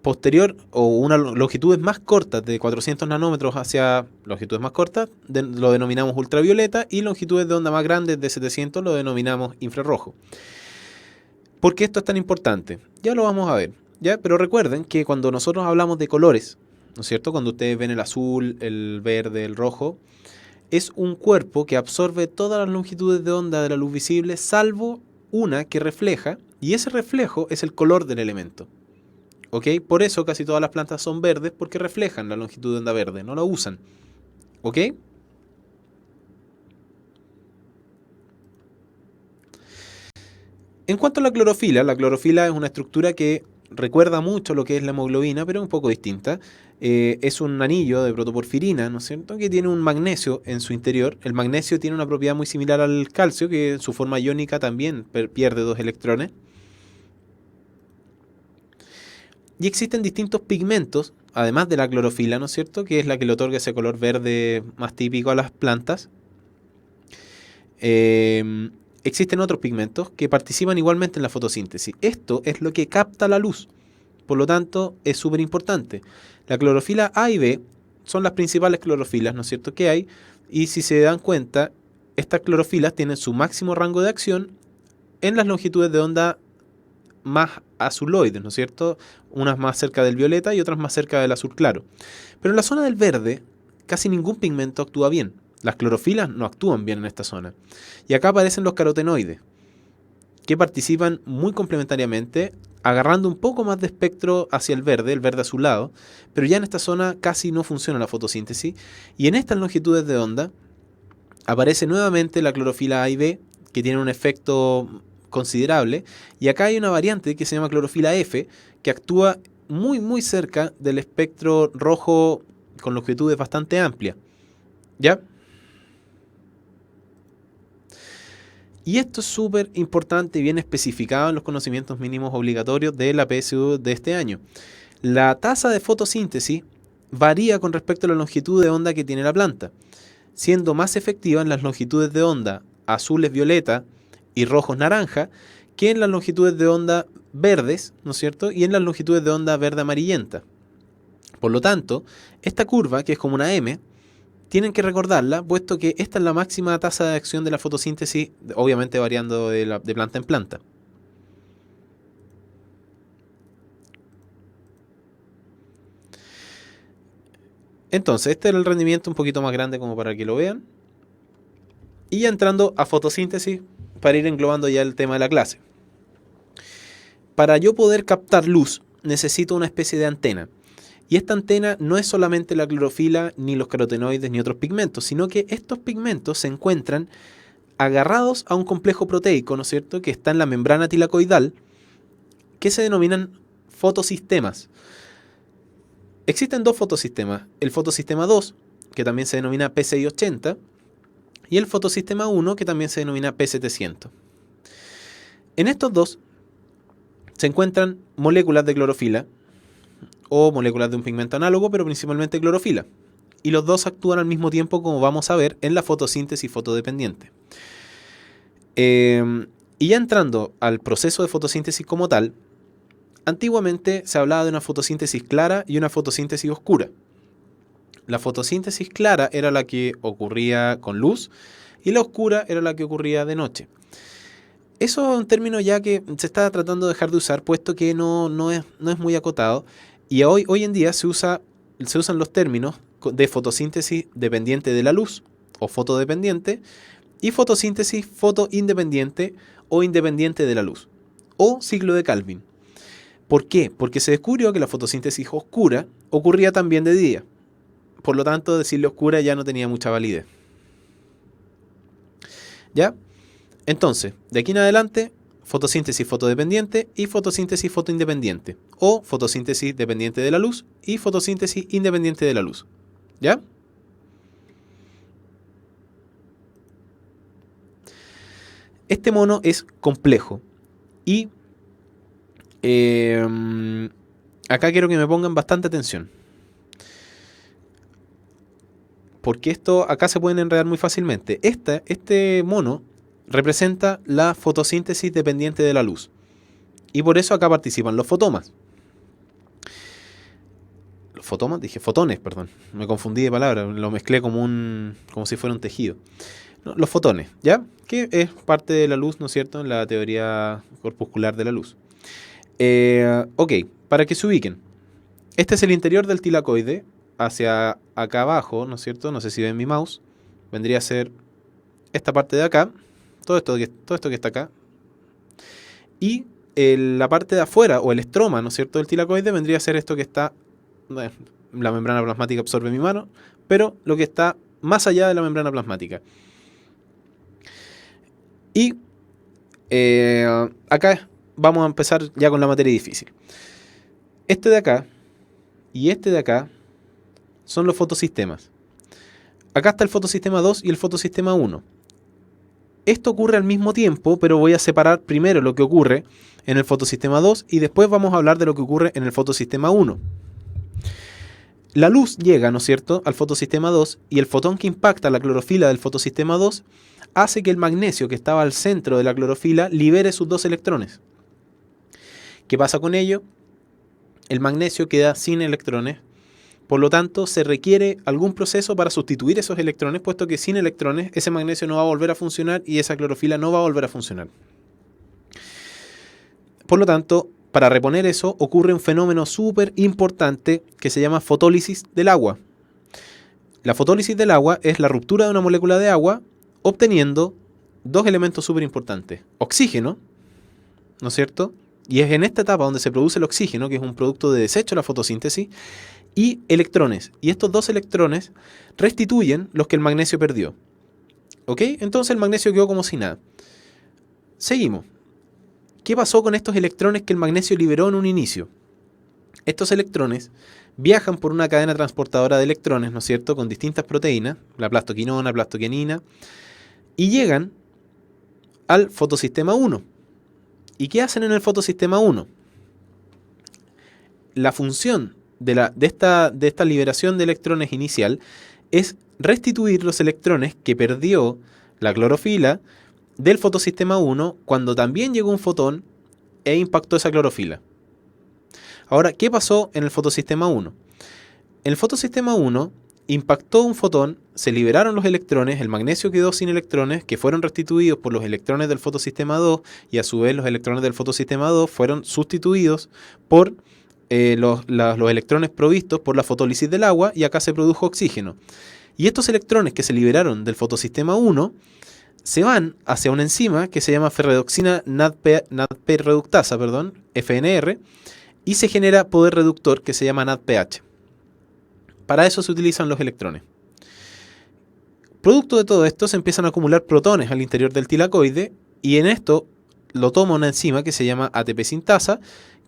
posterior o una longitudes más cortas de 400 nanómetros hacia longitudes más cortas lo denominamos ultravioleta, y longitudes de onda más grandes de 700 lo denominamos infrarrojo. ¿Por qué esto es tan importante? Ya lo vamos a ver, ¿ya? Pero recuerden que cuando nosotros hablamos de colores, ¿no es cierto?, cuando ustedes ven el azul, el verde, el rojo, es un cuerpo que absorbe todas las longitudes de onda de la luz visible, salvo una que refleja, y ese reflejo es el color del elemento. ¿Ok? Por eso casi todas las plantas son verdes, porque reflejan la longitud de onda verde, no la usan. ¿Ok? En cuanto a la clorofila es una estructura que recuerda mucho lo que es la hemoglobina, pero un poco distinta. Es un anillo de protoporfirina, ¿no es cierto?, que tiene un magnesio en su interior. El magnesio tiene una propiedad muy similar al calcio, que en su forma iónica también pierde 2 electrones. Y existen distintos pigmentos, además de la clorofila, ¿no es cierto?, que es la que le otorga ese color verde más típico a las plantas. Existen otros pigmentos que participan igualmente en la fotosíntesis. Esto es lo que capta la luz. Por lo tanto, es súper importante. La clorofila A y B son las principales clorofilas, ¿no es cierto?, que hay. Y si se dan cuenta, estas clorofilas tienen su máximo rango de acción en las longitudes de onda más azuloides, ¿no es cierto? Unas más cerca del violeta y otras más cerca del azul claro. Pero en la zona del verde, casi ningún pigmento actúa bien. Las clorofilas no actúan bien en esta zona. Y acá aparecen los carotenoides, que participan muy complementariamente, agarrando un poco más de espectro hacia el verde azulado, pero ya en esta zona casi no funciona la fotosíntesis. Y en estas longitudes de onda aparece nuevamente la clorofila A y B, que tiene un efecto considerable, y acá hay una variante que se llama clorofila F, que actúa muy muy cerca del espectro rojo con longitudes bastante amplias. ¿Ya? Y esto es súper importante y bien especificado en los conocimientos mínimos obligatorios de la PSU de este año. La tasa de fotosíntesis varía con respecto a la longitud de onda que tiene la planta, siendo más efectiva en las longitudes de onda azules violeta y rojos naranja que en las longitudes de onda verdes, ¿no es cierto? Y en las longitudes de onda verde amarillenta. Por lo tanto, esta curva, que es como una M, tienen que recordarla, puesto que esta es la máxima tasa de acción de la fotosíntesis, obviamente variando de planta en planta. Entonces, este era el rendimiento un poquito más grande como para que lo vean. Y ya entrando a fotosíntesis, para ir englobando ya el tema de la clase. Para yo poder captar luz, necesito una especie de antena. Y esta antena no es solamente la clorofila, ni los carotenoides, ni otros pigmentos, sino que estos pigmentos se encuentran agarrados a un complejo proteico, ¿no es cierto?, que está en la membrana tilacoidal, que se denominan fotosistemas. Existen dos fotosistemas, el fotosistema 2, que también se denomina P680, y el fotosistema 1, que también se denomina P700. En estos dos se encuentran moléculas de clorofila, o moléculas de un pigmento análogo, pero principalmente clorofila. Y los dos actúan al mismo tiempo, como vamos a ver, en la fotosíntesis fotodependiente. Y ya entrando al proceso de fotosíntesis como tal, antiguamente se hablaba de una fotosíntesis clara y una fotosíntesis oscura. La fotosíntesis clara era la que ocurría con luz y la oscura era la que ocurría de noche. Eso es un término ya que se está tratando de dejar de usar, puesto que no es muy acotado. Y hoy en día se usan los términos de fotosíntesis dependiente de la luz o fotodependiente y fotosíntesis fotoindependiente o independiente de la luz o ciclo de Calvin. ¿Por qué? Porque se descubrió que la fotosíntesis oscura ocurría también de día. Por lo tanto, decirle oscura ya no tenía mucha validez. ¿Ya? Entonces, de aquí en adelante, fotosíntesis fotodependiente y fotosíntesis fotoindependiente, o fotosíntesis dependiente de la luz y fotosíntesis independiente de la luz. ¿Ya? Este mono es complejo y acá quiero que me pongan bastante atención, porque esto acá se pueden enredar muy fácilmente. Este mono representa la fotosíntesis dependiente de la luz. Y por eso acá participan los fotomas. ¿Los fotomas? Dije fotones, perdón. Me confundí de palabra, lo mezclé como si fuera un tejido. No, los fotones, ¿ya? Que es parte de la luz, ¿no es cierto?, en la teoría corpuscular de la luz. Ok, para que se ubiquen. Este es el interior del tilacoide, hacia acá abajo, ¿no es cierto? No sé si ven mi mouse. Vendría a ser esta parte de acá. Todo esto que está acá. Y la parte de afuera, o el estroma, ¿no es cierto?, del tilacoide, vendría a ser esto que está... la membrana plasmática absorbe mi mano, pero lo que está más allá de la membrana plasmática. Y acá vamos a empezar ya con la materia difícil. Este de acá y este de acá son los fotosistemas. Acá está el fotosistema 2 y el fotosistema 1. Esto ocurre al mismo tiempo, pero voy a separar primero lo que ocurre en el fotosistema 2 y después vamos a hablar de lo que ocurre en el fotosistema 1. La luz llega, ¿no es cierto?, al fotosistema 2 y el fotón que impacta la clorofila del fotosistema 2 hace que el magnesio que estaba al centro de la clorofila libere sus dos electrones. ¿Qué pasa con ello? El magnesio queda sin electrones, por lo tanto se requiere algún proceso para sustituir esos electrones, puesto que sin electrones ese magnesio no va a volver a funcionar y esa clorofila no va a volver a funcionar. Por lo tanto, para reponer eso ocurre un fenómeno súper importante que se llama fotólisis del agua. La fotólisis del agua es la ruptura de una molécula de agua obteniendo dos elementos súper importantes. Oxígeno, ¿no es cierto? Y es en esta etapa donde se produce el oxígeno, que es un producto de desecho de la fotosíntesis, y electrones. Y estos dos electrones restituyen los que el magnesio perdió. ¿Ok? Entonces el magnesio quedó como si nada. Seguimos. ¿Qué pasó con estos electrones que el magnesio liberó en un inicio? estos electrones viajan por una cadena transportadora de electrones, ¿no es cierto?, con distintas proteínas, la plastoquinona, plastoquianina, y llegan al fotosistema 1. ¿Y qué hacen en el fotosistema 1? La función de esta liberación de electrones inicial es restituir los electrones que perdió la clorofila del fotosistema 1 cuando también llegó un fotón e impactó esa clorofila. Ahora, ¿qué pasó en el fotosistema 1? En el fotosistema 1 impactó un fotón, se liberaron los electrones, el magnesio quedó sin electrones, que fueron restituidos por los electrones del fotosistema 2, y a su vez los electrones del fotosistema 2 fueron sustituidos por los electrones provistos por la fotólisis del agua, y acá se produjo oxígeno. Y estos electrones que se liberaron del fotosistema 1 se van hacia una enzima que se llama ferredoxina NADP reductasa, FNR, y se genera poder reductor que se llama NADPH. Para eso se utilizan los electrones. Producto de todo esto se empiezan a acumular protones al interior del tilacoide, y en esto lo toma una enzima que se llama ATP sintasa,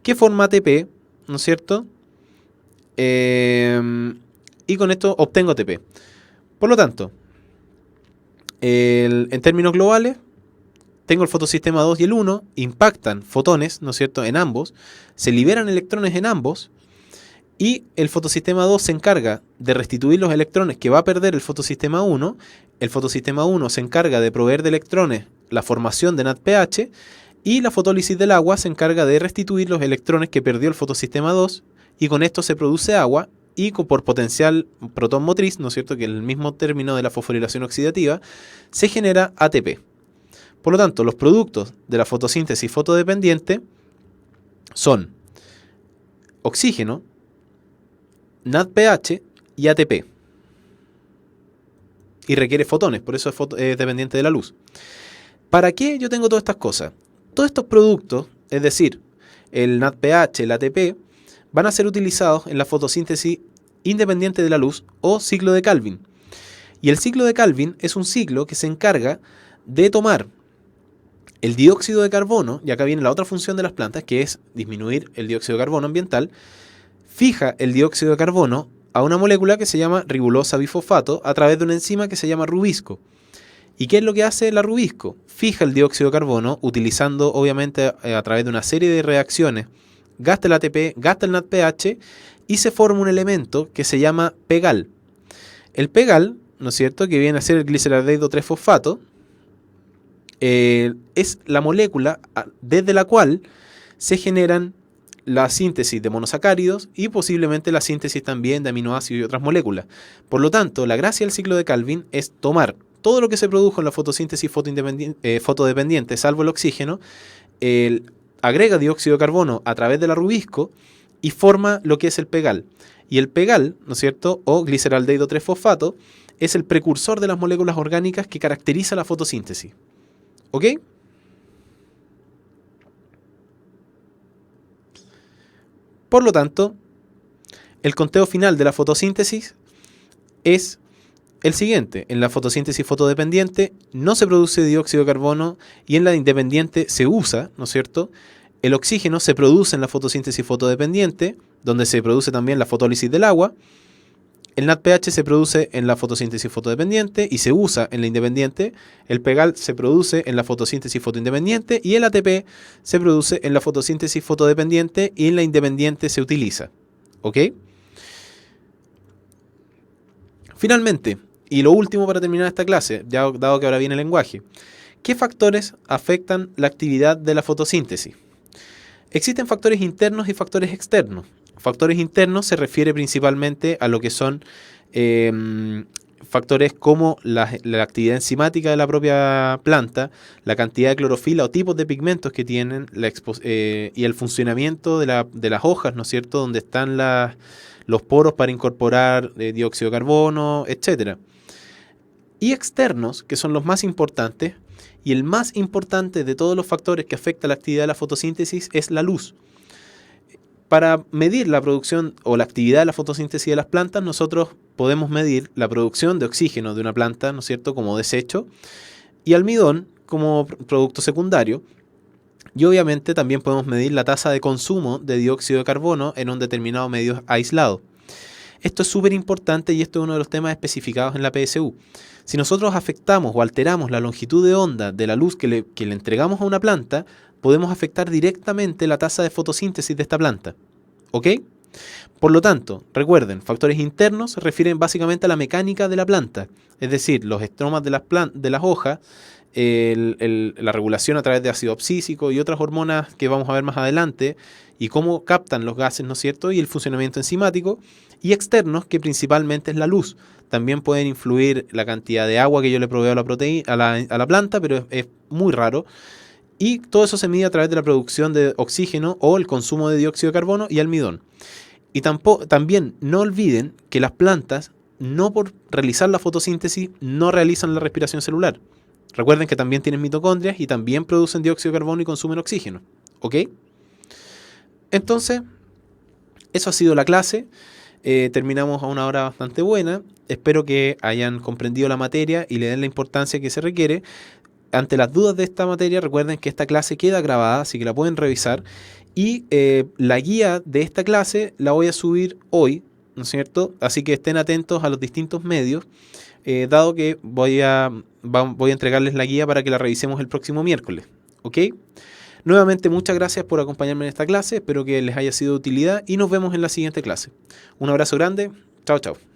que forma ATP, ¿no es cierto? Y con esto obtengo ATP. Por lo tanto, en términos globales, tengo el fotosistema 2 y el 1, impactan fotones, ¿no es cierto?, en ambos, se liberan electrones en ambos, y el fotosistema 2 se encarga de restituir los electrones que va a perder el fotosistema 1, el fotosistema 1 se encarga de proveer de electrones la formación de NADPH, y la fotólisis del agua se encarga de restituir los electrones que perdió el fotosistema 2, y con esto se produce agua, y por potencial protón motriz, ¿no es cierto?, que es el mismo término de la fosforilación oxidativa, se genera ATP. Por lo tanto, los productos de la fotosíntesis fotodependiente son oxígeno, NADPH y ATP. Y requiere fotones, por eso es dependiente de la luz. ¿Para qué yo tengo todas estas cosas? Todos estos productos, es decir, el NADPH, el ATP, van a ser utilizados en la fotosíntesis independiente de la luz o ciclo de Calvin. Y el ciclo de Calvin es un ciclo que se encarga de tomar el dióxido de carbono, y acá viene la otra función de las plantas, que es disminuir el dióxido de carbono ambiental, fija el dióxido de carbono a una molécula que se llama ribulosa bifosfato a través de una enzima que se llama rubisco. ¿Y qué es lo que hace la rubisco? Fija el dióxido de carbono utilizando, obviamente, a través de una serie de reacciones, gasta el ATP, gasta el NADPH, y se forma un elemento que se llama pegal. El pegal, ¿no es cierto?, que viene a ser el gliceraldehído 3-fosfato, es la molécula desde la cual se generan la síntesis de monosacáridos y posiblemente la síntesis también de aminoácidos y otras moléculas. Por lo tanto, la gracia del ciclo de Calvin es tomar todo lo que se produjo en la fotosíntesis fotodependiente, salvo el oxígeno, agrega dióxido de carbono a través de la rubisco y forma lo que es el pegal. Y el pegal, ¿no es cierto?, o gliceraldehído 3-fosfato, es el precursor de las moléculas orgánicas que caracteriza la fotosíntesis. ¿Ok? Por lo tanto, el conteo final de la fotosíntesis es el siguiente. En la fotosíntesis fotodependiente no se produce dióxido de carbono, y en la independiente se usa, ¿no es cierto? El oxígeno se produce en la fotosíntesis fotodependiente, donde se produce también la fotólisis del agua. El NADPH se produce en la fotosíntesis fotodependiente y se usa en la independiente. El pegal se produce en la fotosíntesis fotoindependiente, y el ATP se produce en la fotosíntesis fotodependiente y en la independiente se utiliza. ¿Ok? Finalmente, y lo último para terminar esta clase, ya dado que ahora viene el lenguaje, ¿qué factores afectan la actividad de la fotosíntesis? Existen factores internos y factores externos. Factores internos se refiere principalmente a lo que son factores como la actividad enzimática de la propia planta, la cantidad de clorofila o tipos de pigmentos que tienen, y el funcionamiento de las hojas, ¿no es cierto?, donde están los poros para incorporar dióxido de carbono, etc. Y externos, que son los más importantes, y el más importante de todos los factores que afecta la actividad de la fotosíntesis es la luz. Para medir la producción o la actividad de la fotosíntesis de las plantas, nosotros podemos medir la producción de oxígeno de una planta, ¿no es cierto?, como desecho, y almidón como producto secundario. Y obviamente también podemos medir la tasa de consumo de dióxido de carbono en un determinado medio aislado. Esto es súper importante y esto es uno de los temas especificados en la PSU. Si nosotros afectamos o alteramos la longitud de onda de la luz que le entregamos a una planta, podemos afectar directamente la tasa de fotosíntesis de esta planta. ¿Ok? Por lo tanto, recuerden, factores internos se refieren básicamente a la mecánica de la planta, es decir, los estromas de las hojas, la regulación a través de ácido abscísico y otras hormonas que vamos a ver más adelante, y cómo captan los gases, ¿no es cierto?, y el funcionamiento enzimático, y externos, que principalmente es la luz. También pueden influir la cantidad de agua que yo le proveo a la planta, pero es muy raro. Y todo eso se mide a través de la producción de oxígeno o el consumo de dióxido de carbono y almidón. Y también no olviden que las plantas, no por realizar la fotosíntesis, no realizan la respiración celular. Recuerden que también tienen mitocondrias y también producen dióxido de carbono y consumen oxígeno. ¿Ok? Entonces, eso ha sido la clase. Terminamos a una hora bastante buena. Espero que hayan comprendido la materia y le den la importancia que se requiere. Ante las dudas de esta materia, recuerden que esta clase queda grabada, así que la pueden revisar. Y la guía de esta clase la voy a subir hoy, ¿no es cierto? Así que estén atentos a los distintos medios, dado que voy a entregarles la guía para que la revisemos el próximo miércoles. ¿Ok? Nuevamente, muchas gracias por acompañarme en esta clase. Espero que les haya sido de utilidad y nos vemos en la siguiente clase. Un abrazo grande. Chao, chao.